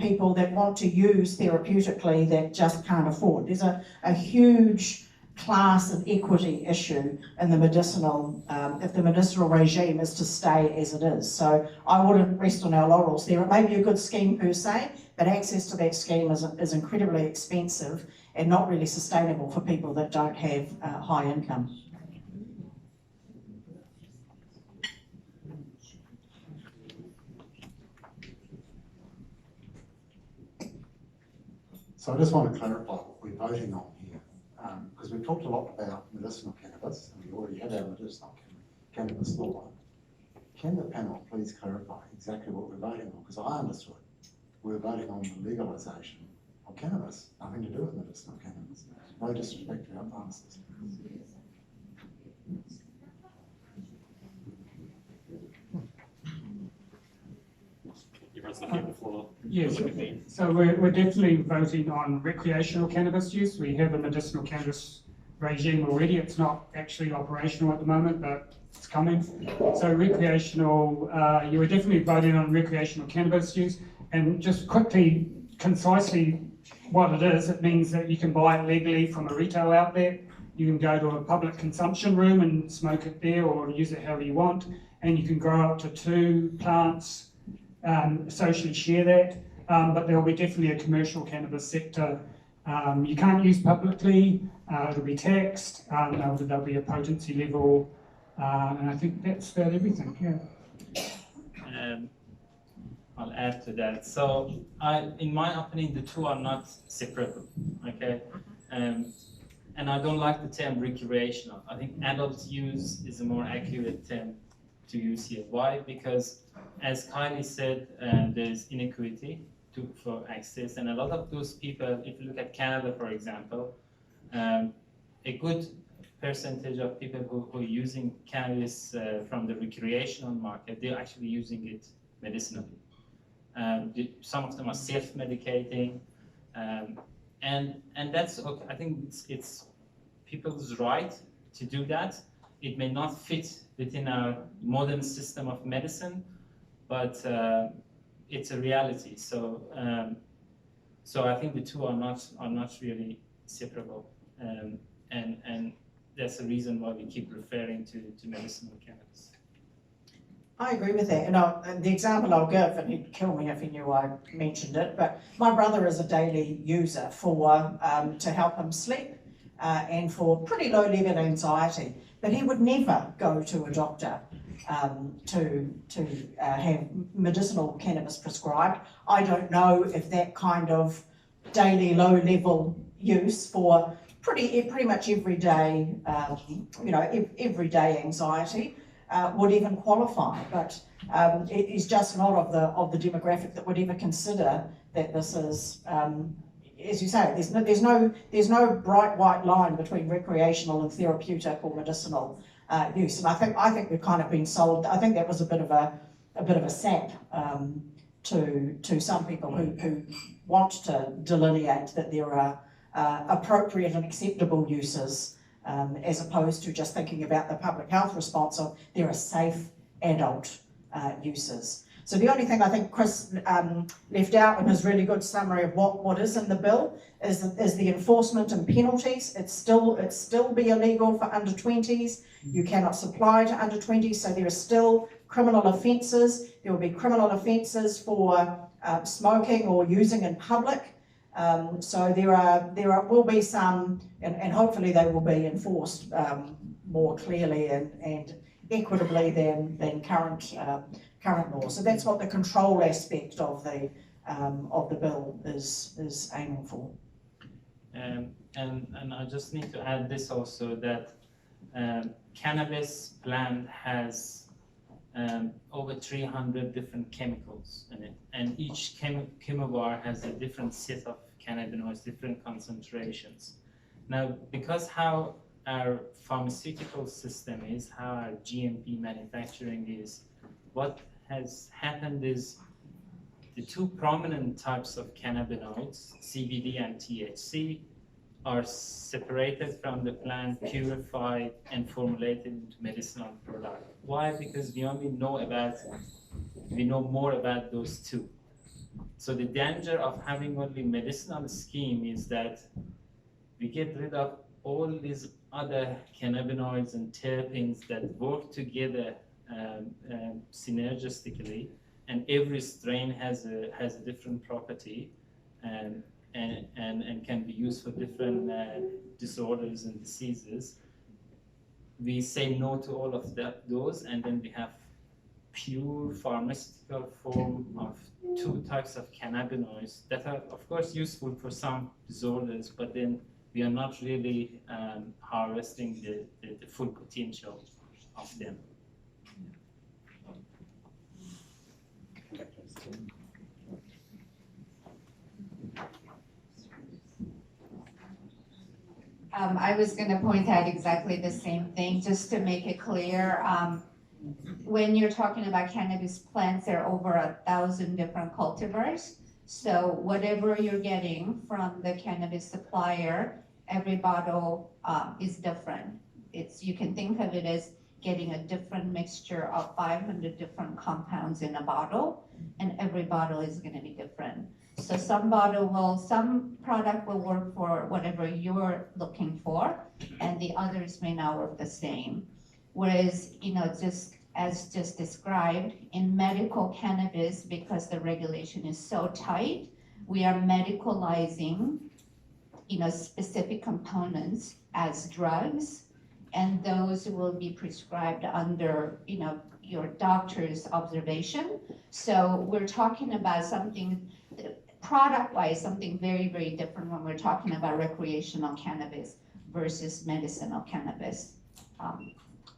E: people that want to use therapeutically that just can't afford. There's a huge class and equity issue in the medicinal, if the medicinal regime is to stay as it is. So I wouldn't rest on our laurels there. It may be a good scheme per se, but access to that scheme is incredibly expensive and not really sustainable for people that don't have high income.
M: So I just want to clarify what we're voting on here, because we've talked a lot about medicinal cannabis, and we already have our medicinal cannabis law. Can the panel please clarify exactly what we're voting on? Because I understood we're voting on the legalisation of cannabis, nothing to do with medicinal cannabis. No disrespect to our pharmacists.
C: Yes, so we're definitely voting on recreational cannabis use. We have a medicinal cannabis regime already. It's not actually operational at the moment, but it's coming. So recreational, you were definitely voting on recreational cannabis use. And just quickly, concisely what it is, it means that you can buy it legally from a retail outlet. You can go to a public consumption room and smoke it there or use it however you want. And you can grow up to 2 plants, socially share that, but there will be definitely a commercial cannabis sector. You can't use publicly, it'll be taxed, there'll be a potency level, and I think that's about everything, yeah.
B: I'll add to that. So, in my opinion, the two are not separable, okay? And I don't like the term recreational. I think adult use is a more accurate term to use here. Why? Because as Khylee said, there's inequity for access, and a lot of those people, if you look at Canada, for example, a good percentage of people who are using cannabis from the recreational market, they're actually using it medicinally. Some of them are self-medicating, and that's okay. I think it's people's right to do that. It may not fit within our modern system of medicine, but it's a reality. So, so I think the two are not really separable, and that's the reason why we keep referring to medicinal cannabis.
E: I agree with that, and the example I'll give, and he'd kill me if he knew I mentioned it, but my brother is a daily user for to help him sleep and for pretty low level anxiety, but he would never go to a doctor to have medicinal cannabis prescribed. I don't know if that kind of daily low level use for pretty much everyday, everyday anxiety would even qualify, but it is just not of the demographic that would ever consider that this is, as you say, there's no bright white line between recreational and therapeutic or medicinal use, and I think we've kind of been sold. I think that was a bit of a sap to some people who want to delineate that there are appropriate and acceptable uses, as opposed to just thinking about the public health response of there are safe adult uses. So the only thing I think Chris left out in his really good summary of what is in the bill is the enforcement and penalties. It's still be illegal for under 20s. You cannot supply to under 20s, so there are still criminal offences. There will be criminal offences for smoking or using in public. So there will be some, and hopefully they will be enforced more clearly and equitably than current law. So that's what the control aspect of the bill is aiming for.
B: And I just need to add this also, that cannabis plant has over 300 different chemicals in it, and each chemovar has a different set of cannabinoids, different concentrations. Now, because how our pharmaceutical system is, how our GMP manufacturing is, what has happened is the two prominent types of cannabinoids, CBD and THC, are separated from the plant, purified, and formulated into medicinal product. Why? Because we know more about those two. So the danger of having only medicinal scheme is that we get rid of all these other cannabinoids and terpenes that work together synergistically, and every strain has a different property, and can be used for different disorders and diseases. We say no to all of those, and then we have pure pharmaceutical form of two types of cannabinoids that are, of course, useful for some disorders, but then we are not really harvesting the full potential of them.
J: I was going to point out exactly the same thing, just to make it clear. When you're talking about cannabis plants, there are over 1,000 different cultivars. So whatever you're getting from the cannabis supplier, every bottle is different. You can think of it as getting a different mixture of 500 different compounds in a bottle, and every bottle is going to be different. So some product will work for whatever you're looking for, and the others may not work the same. Whereas, as just described, in medical cannabis, because the regulation is so tight, we are medicalizing, specific components as drugs, and those will be prescribed under, your doctor's observation. So we're talking about something, product-wise, something very, very different when we're talking about recreational cannabis versus medicinal cannabis,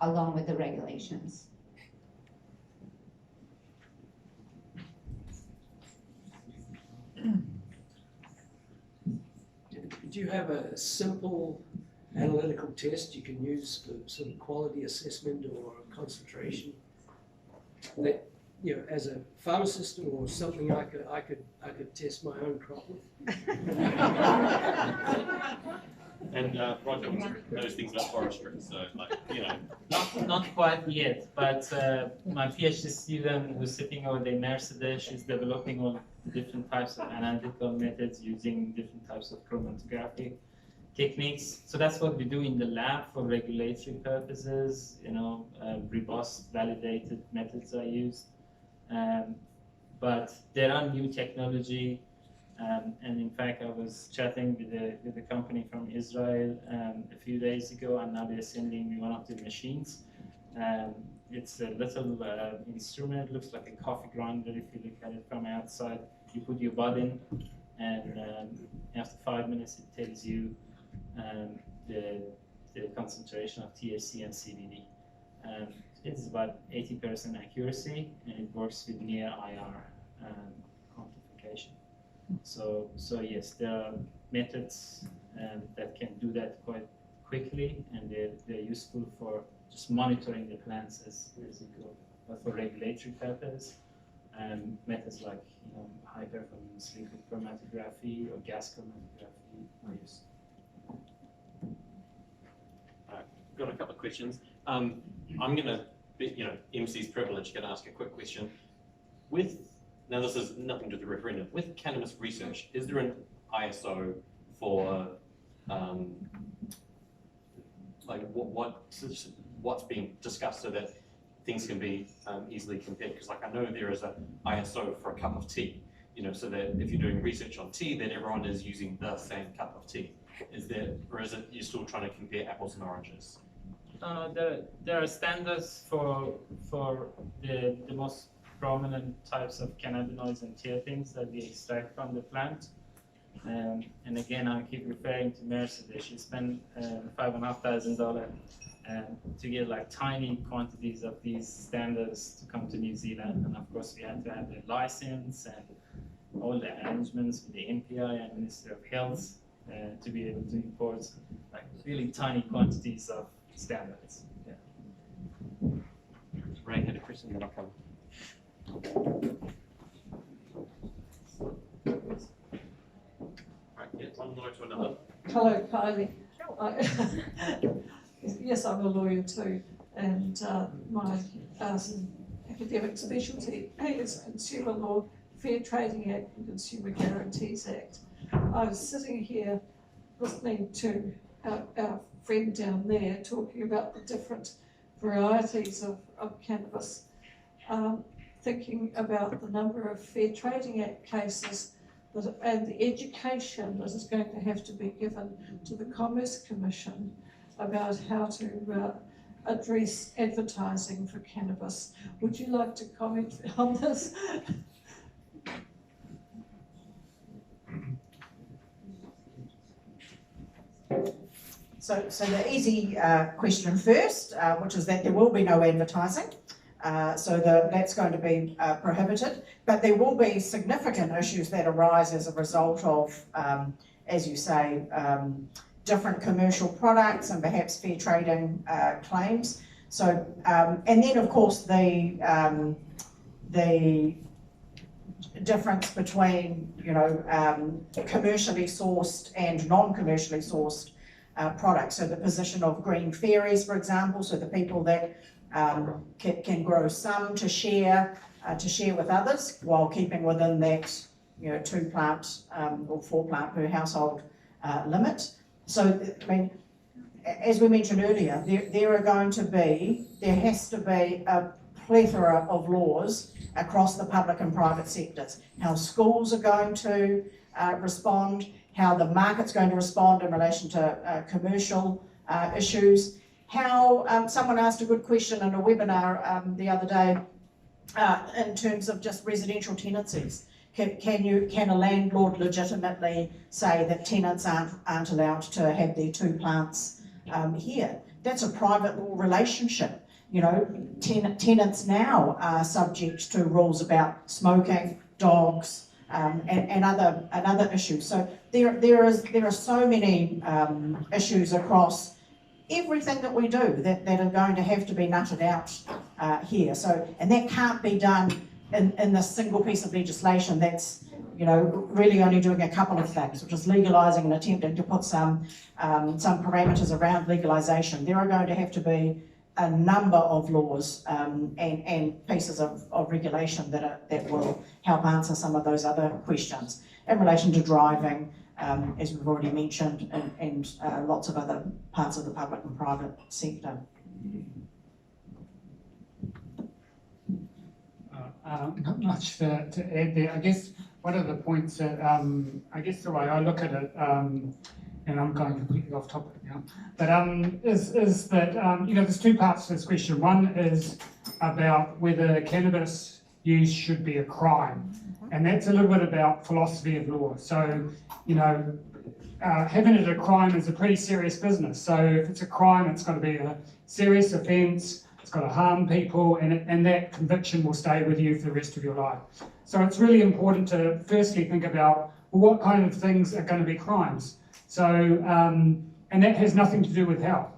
J: along with the regulations.
H: Do you have a simple analytical test you can use for sort of quality assessment or concentration that, as a pharmacist or something I could test my own crop with?
N: And Roger knows things about forestry, so
B: Not quite yet, but my PhD student who's sitting over there, Mercedes, is developing all the different types of analytical methods using different types of chromatography techniques. So that's what we do in the lab for regulatory purposes. Robust, validated methods are used. But there are new technology, and in fact, I was chatting with a company from Israel a few days ago, and now they're sending me one of the machines. It's a little instrument, looks like a coffee grinder if you look at it from outside. You put your bud in, and after 5 minutes, it tells you the concentration of THC and CBD. It's about 80% accuracy, and it works with near IR quantification. So yes, there are methods that can do that quite quickly, and they're useful for just monitoring the plants as you go. But for regulatory purposes, methods like high performance liquid chromatography or gas chromatography are used.
N: Got a couple of questions. I'm going to, MC's privilege, going to ask a quick question. Now this is nothing to do with the referendum, with cannabis research, is there an ISO for like what's being discussed so that things can be easily compared? Because like I know there is a ISO for a cup of tea, you know, so that if you're doing research on tea, then everyone is using the same cup of tea. Is there, or is it you're still trying to compare apples and oranges?
B: There are standards for the most prominent types of cannabinoids and terpenes that we extract from the plant. And again, I keep referring to Massey. She spent $5,500 to get like tiny quantities of these standards to come to New Zealand. And of course, we had to have the license and all the arrangements with the MPI and Ministry of Health to be able to import like really tiny quantities of standards. Yeah.
N: Ray had a question that I'll cover. Right, yeah, one lawyer to another.
O: Hello, Khylee. Yes, I'm a lawyer too, and my academic specialty is consumer law, Fair Trading Act and Consumer Guarantees Act. I was sitting here listening to our friend down there talking about the different varieties of cannabis, thinking about the number of Fair Trading Act cases and the education that is going to have to be given to the Commerce Commission about how to address advertising for cannabis. Would you like to comment on this?
E: So the easy question first, which is that there will be no advertising. So that's going to be prohibited, but there will be significant issues that arise as a result of, as you say, different commercial products and perhaps fair trading claims. So, and then of course the difference between, you know, commercially sourced and non-commercially sourced products. So the position of green fairies, for example, so the people that can grow some to share with others while keeping within that, you know, 2 plant or 4 plant per household limit. So, I mean, as we mentioned earlier, there has to be a plethora of laws across the public and private sectors. How schools are going to respond, how the market's going to respond in relation to commercial issues, how someone asked a good question in a webinar the other day in terms of just residential tenancies. Can a landlord legitimately say that tenants aren't allowed to have their 2 plants here? That's a private law relationship. You know, tenants now are subject to rules about smoking, dogs, and other issues. So there are so many issues across everything that we do that are going to have to be nutted out here. So, and that can't be done in this single piece of legislation that's, you know, really only doing a couple of things, which is legalising and attempting to put some parameters around legalisation. There are going to have to be a number of laws and pieces of regulation that will help answer some of those other questions in relation to driving, as we've already mentioned, and lots of other parts of the public and private sector.
C: Not much to add there. I guess one of the points that, I guess the way I look at it, and I'm going completely off topic now, but is that, you know, there's 2 parts to this question. One is about whether cannabis use should be a crime, and that's a little bit about philosophy of law. So, you know, having it a crime is a pretty serious business. So if it's a crime, it's got to be a serious offence, it's got to harm people, and that conviction will stay with you for the rest of your life. So it's really important to firstly think about, well, what kind of things are going to be crimes? So, and that has nothing to do with health,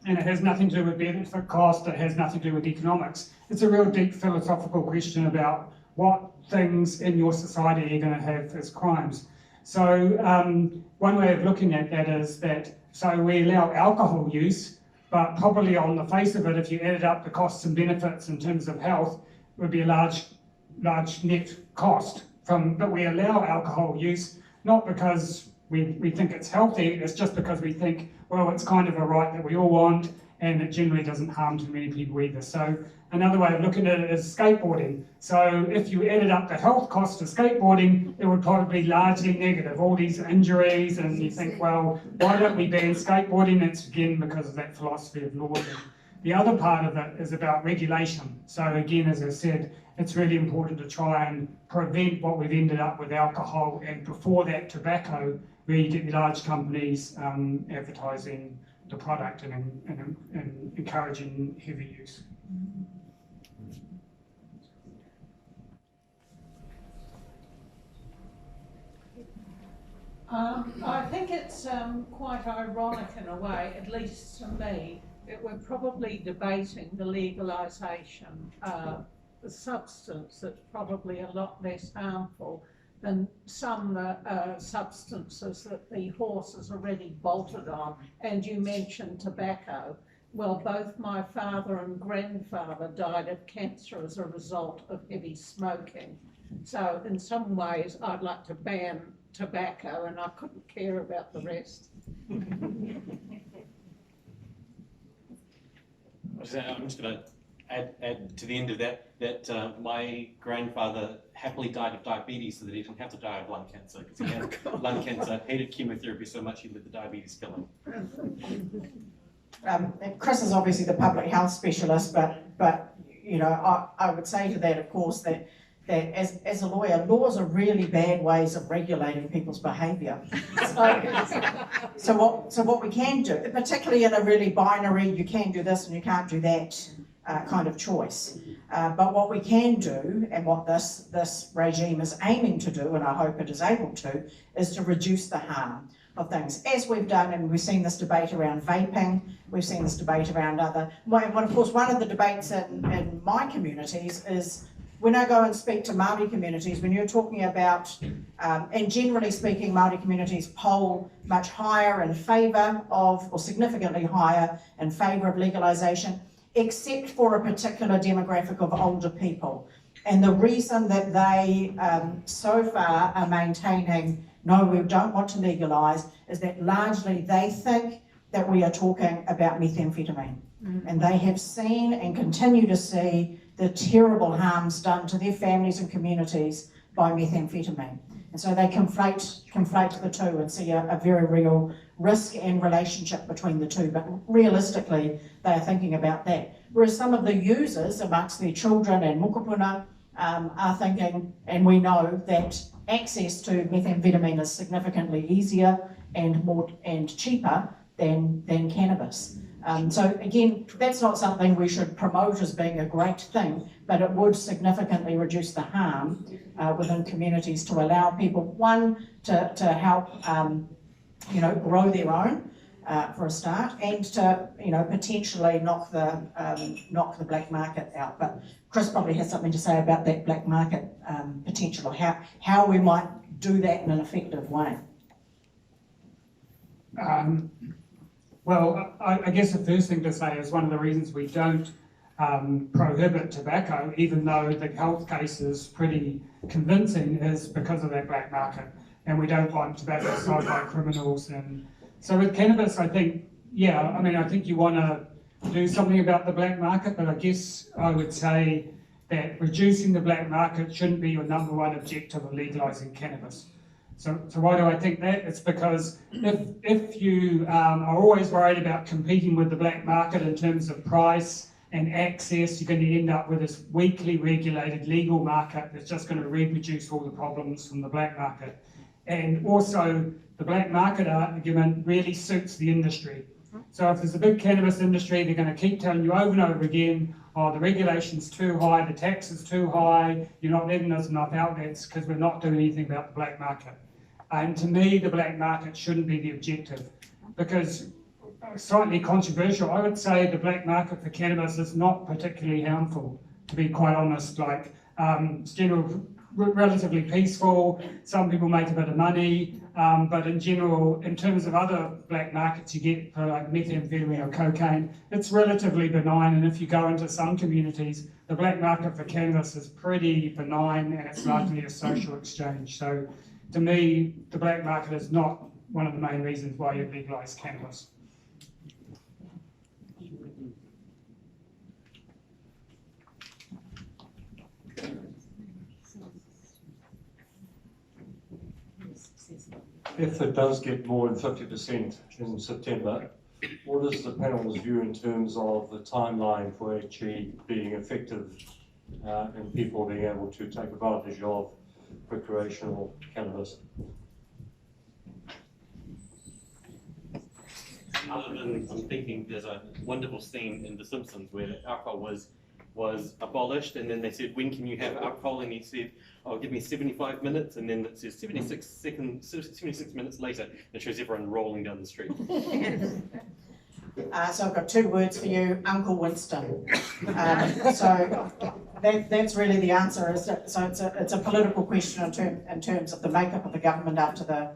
C: and it has nothing to do with benefit cost, it has nothing to do with economics. It's a real deep philosophical question about what things in your society are going to have as crimes. So one way of looking at that is that, so we allow alcohol use, but probably on the face of it, if you added up the costs and benefits in terms of health, it would be a large large net cost but we allow alcohol use, not because we think it's healthy, it's just because we think, well, it's kind of a right that we all want, and it generally doesn't harm too many people either. So another way of looking at it is skateboarding. So if you added up the health cost of skateboarding, it would probably be largely negative, all these injuries, and you think, well, why don't we ban skateboarding? It's again because of that philosophy of law. The other part of it is about regulation. So again, as I said, it's really important to try and prevent what we've ended up with alcohol, and before that tobacco, where you get the large companies advertising the product and encouraging heavy use.
D: I think it's quite ironic in a way, at least to me, that we're probably debating the legalisation of a substance that's probably a lot less harmful than some substances that the horse has already bolted on. And you mentioned tobacco. Well, both my father and grandfather died of cancer as a result of heavy smoking. So in some ways, I'd like to ban tobacco, and I couldn't care about the rest.
N: I'm just going to add to the end of that my grandfather happily died of diabetes so that he didn't have to die of lung cancer, because he had lung cancer, hated chemotherapy so much he let the diabetes kill him.
E: Chris is obviously the public health specialist, but you know, I would say to that, of course, that as a lawyer, laws are really bad ways of regulating people's behaviour. So what we can do, particularly in a really binary, you can do this and you can't do that kind of choice. But what we can do, and what this regime is aiming to do, and I hope it is able to, is to reduce the harm of things, as we've done, and we've seen this debate around vaping, we've seen this debate around other, well, of course, one of the debates in my communities is, when I go and speak to Māori communities, when you're talking about, and generally speaking, Māori communities poll much higher in favour of, or significantly higher in favour of legalisation, except for a particular demographic of older people. And the reason that they so far are maintaining, no, we don't want to legalise, is that largely they think that we are talking about methamphetamine. And they have seen and continue to see the terrible harms done to their families and communities by methamphetamine. And so they conflate the two and see a very real risk and relationship between the two. But realistically, they are thinking about that. Whereas some of the users amongst their children and mokopuna are thinking, and we know that access to methamphetamine is significantly easier and cheaper than cannabis. So again, that's not something we should promote as being a great thing, but it would significantly reduce the harm within communities to allow people, one, to help grow their own for a start, and to potentially knock the black market out. But Chris probably has something to say about that black market potential, how we might do that in an effective way.
C: Well, I guess the first thing to say is one of the reasons we don't prohibit tobacco, even though the health case is pretty convincing, is because of that black market. And we don't want tobacco sold by criminals. And so with cannabis, I think, I think you want to do something about the black market, but I guess I would say that reducing the black market shouldn't be your number one objective of legalising cannabis. So why do I think that? It's because if you are always worried about competing with the black market in terms of price and access, you're going to end up with this weakly regulated legal market that's just going to reproduce all the problems from the black market. And also, the black market argument really suits the industry. So if there's a big cannabis industry, they're going to keep telling you over and over again, oh, the regulation's too high, the tax is too high, you're not letting us enough outlets because we're not doing anything about the black market. And to me, the black market shouldn't be the objective, because slightly controversial, I would say the black market for cannabis is not particularly harmful, to be quite honest. Like, general relatively peaceful. Some people make a bit of money, but in general, in terms of other black markets you get for like methamphetamine or cocaine, it's relatively benign. And if you go into some communities, the black market for cannabis is pretty benign and it's largely a social exchange. So to me, the black market is not one of the main reasons why you legalise cannabis.
P: If it does get more than 50% in September, what is the panel's view in terms of the timeline for actually being effective and people being able to take advantage of recreational cannabis?
N: Other than I'm thinking there's a wonderful scene in The Simpsons where alcohol was abolished, and then they said, when can you have alcohol? And he said, oh, give me 75 minutes, and then it says 76 minutes later, it shows everyone rolling down the street.
E: So I've got 2 words for you, Uncle Winston. So that's really the answer. So it's a political question in terms of the makeup of the government after the,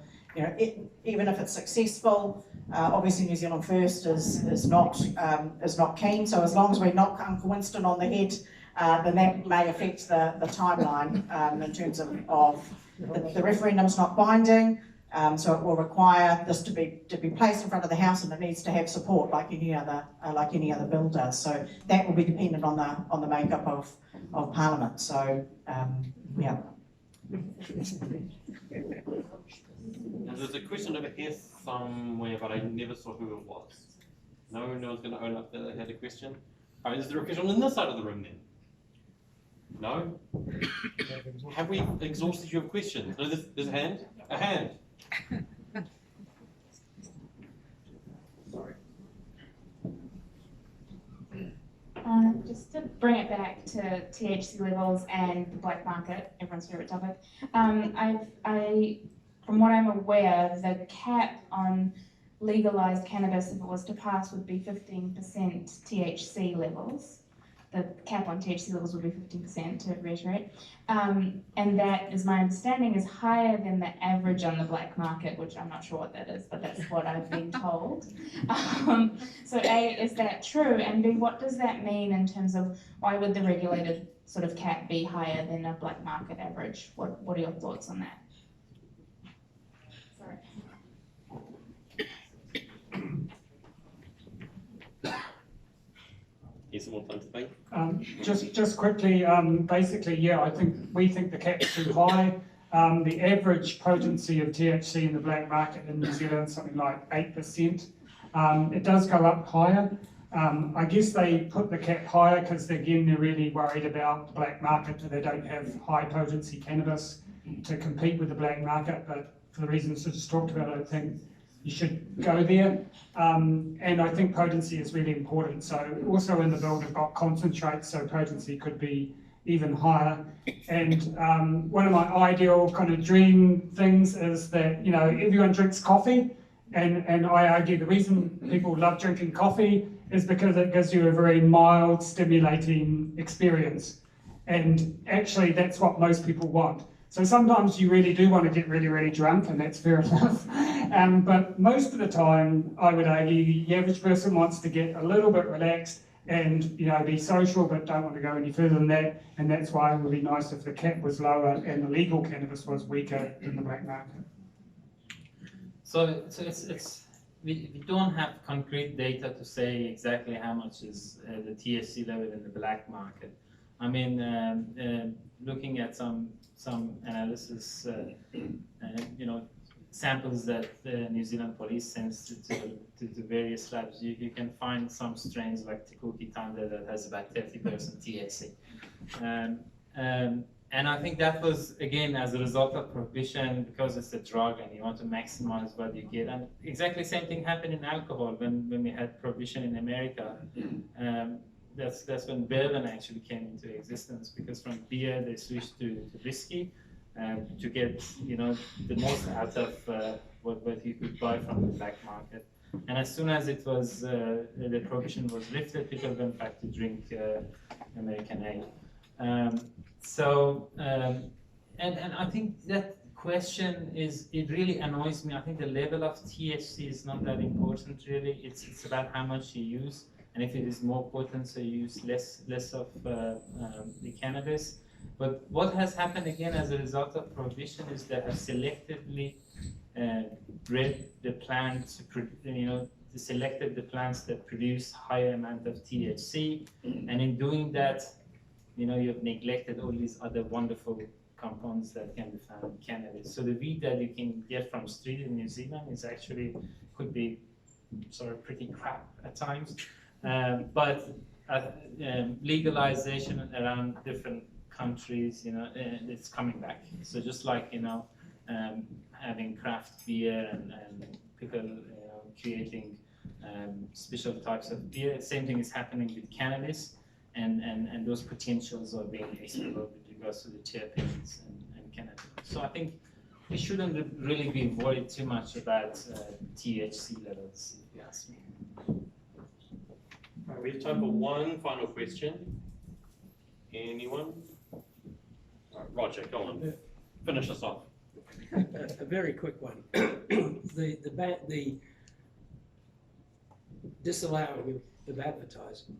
E: even if it's successful, obviously New Zealand First is not keen. So as long as we knock Uncle Winston on the head, then that may affect the timeline in terms of the referendum's not binding. So it will require this to be placed in front of the House, and it needs to have support like any other bill does. So that will be dependent on the makeup of Parliament. So yeah.
N: And there's a question over here somewhere, but I never saw who it was. No one's going to own up that they had a question. Oh, is there a question on this side of the room then? No? Have we exhausted your questions? No, there's a hand. A hand. Sorry.
K: Just to bring it back to THC levels and the black market, everyone's favourite topic. From what I'm aware, the cap on legalised cannabis, if it was to pass, would be 15% THC levels. The cap on THC levels would be 15%, to reiterate. And that, is my understanding, is higher than the average on the black market, which I'm not sure what that is, but that's what I've been told. So A, is that true? And B, what does that mean in terms of why would the regulated sort of cap be higher than a black market average? What are your thoughts on that? Sorry.
N: Here's some more time to think.
C: Just quickly, basically, yeah, we think the cap's too high. The average potency of THC in the black market in New Zealand is something like 8%. It does go up higher. I guess they put the cap higher because, again, they're really worried about the black market, that they don't have high potency cannabis to compete with the black market. But for the reasons I just talked about, I think you should go there. And I think potency is really important. So also in the bill, they've got concentrates, so potency could be even higher. And one of my ideal kind of dream things is that, everyone drinks coffee. And I argue the reason people love drinking coffee is because it gives you a very mild, stimulating experience. And actually, that's what most people want. So sometimes you really do want to get really, really drunk, and that's fair enough. But most of the time, I would argue the average person wants to get a little bit relaxed and be social, but don't want to go any further than that. And that's why it would be nice if the cap was lower and the legal cannabis was weaker than the black market.
B: So we don't have concrete data to say exactly how much is the THC level in the black market. I mean, looking at some analysis, samples that the New Zealand Police sends to various labs, you can find some strains like Tikuki Tanda that has about 30% THC. And I think that was, again, as a result of prohibition, because it's a drug and you want to maximize what you get. And exactly the same thing happened in alcohol when we had prohibition in America. That's when bourbon actually came into existence, because from beer they switched to whiskey to get the most out of what you could buy from the black market. And as soon as it was the prohibition was lifted, people went back to drink American ale. And I think that question it really annoys me. I think the level of THC is not that important really. It's about how much you use, and if it is more potent, so you use less of the cannabis. But what has happened again as a result of prohibition is they have selectively bred the plants, selected the plants that produce higher amount of THC, and in doing that, you've neglected all these other wonderful compounds that can be found in cannabis. So the weed that you can get from street in New Zealand is actually could be sort of pretty crap at times, but legalization around different countries, it's coming back. So just like having craft beer and people creating special types of beer, same thing is happening with cannabis, and those potentials are being explored with regards to the terpenes and cannabis. So I think we shouldn't really be worried too much about THC levels, if you ask me.
N: All right, we have time for one final question. Anyone? All right, Roger, go on. Finish us off.
H: A very quick one. The disallowing of advertising,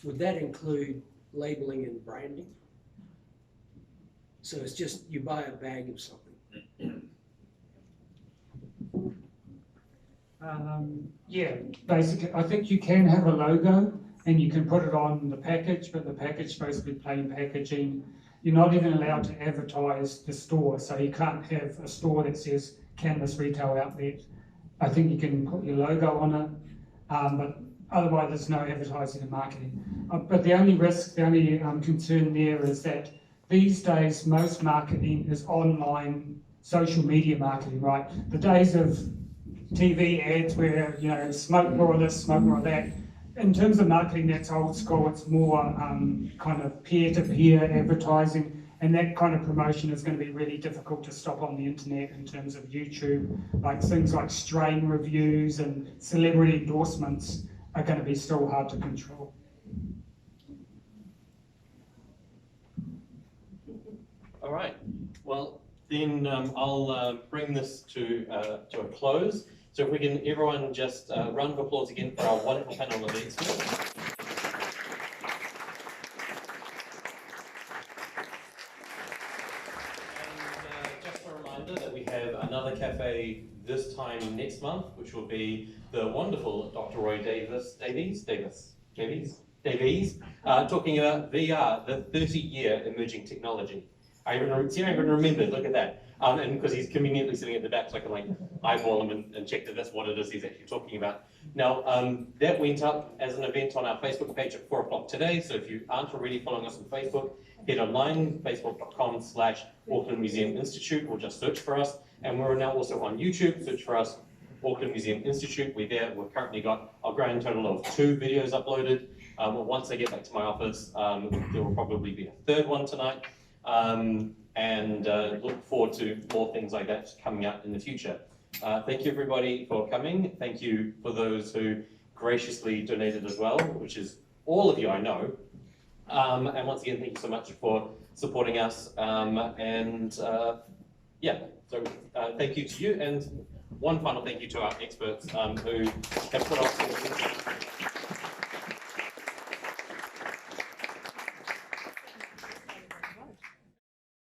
H: would that include labeling and branding? So it's just you buy a bag of something.
C: Yeah, basically, I think you can have a logo and you can put it on the package, but the package is supposed to be plain packaging. You're not even allowed to advertise the store, so you can't have a store that says Cannabis Retail Outlet. I think you can put your logo on it, but otherwise there's no advertising and marketing. But the only risk, the only concern there is that these days most marketing is online social media marketing, right? The days of TV ads where, smoke more of this, smoke more of that. In terms of marketing, that's old school. It's more kind of peer-to-peer advertising, and that kind of promotion is going to be really difficult to stop on the internet in terms of YouTube. Like things like strain reviews and celebrity endorsements are going to be still hard to control.
N: All right. Well, then I'll bring this to a close. So if we can, everyone just round of applause again for our wonderful panel of experts. And just a reminder that we have another cafe this time next month, which will be the wonderful Dr. Roy Davies, talking about VR, the 30-year emerging technology. I even remembered, look at that. And because he's conveniently sitting at the back, so I can eyeball him and check that that's what it is he's actually talking about. Now, that went up as an event on our Facebook page at 4 o'clock today. So if you aren't already following us on Facebook, head online, facebook.com/Auckland Museum Institute, or just search for us. And we're now also on YouTube, search for us, Auckland Museum Institute. We've currently got a grand total of 2 videos uploaded. Once I get back to my office, there will probably be a third one tonight. And look forward to more things like that coming out in the future. Thank you everybody for coming. Thank you for those who graciously donated as well, which is all of you I know. And once again, thank you so much for supporting us. Yeah, so thank you to you, and one final thank you to our experts who have put up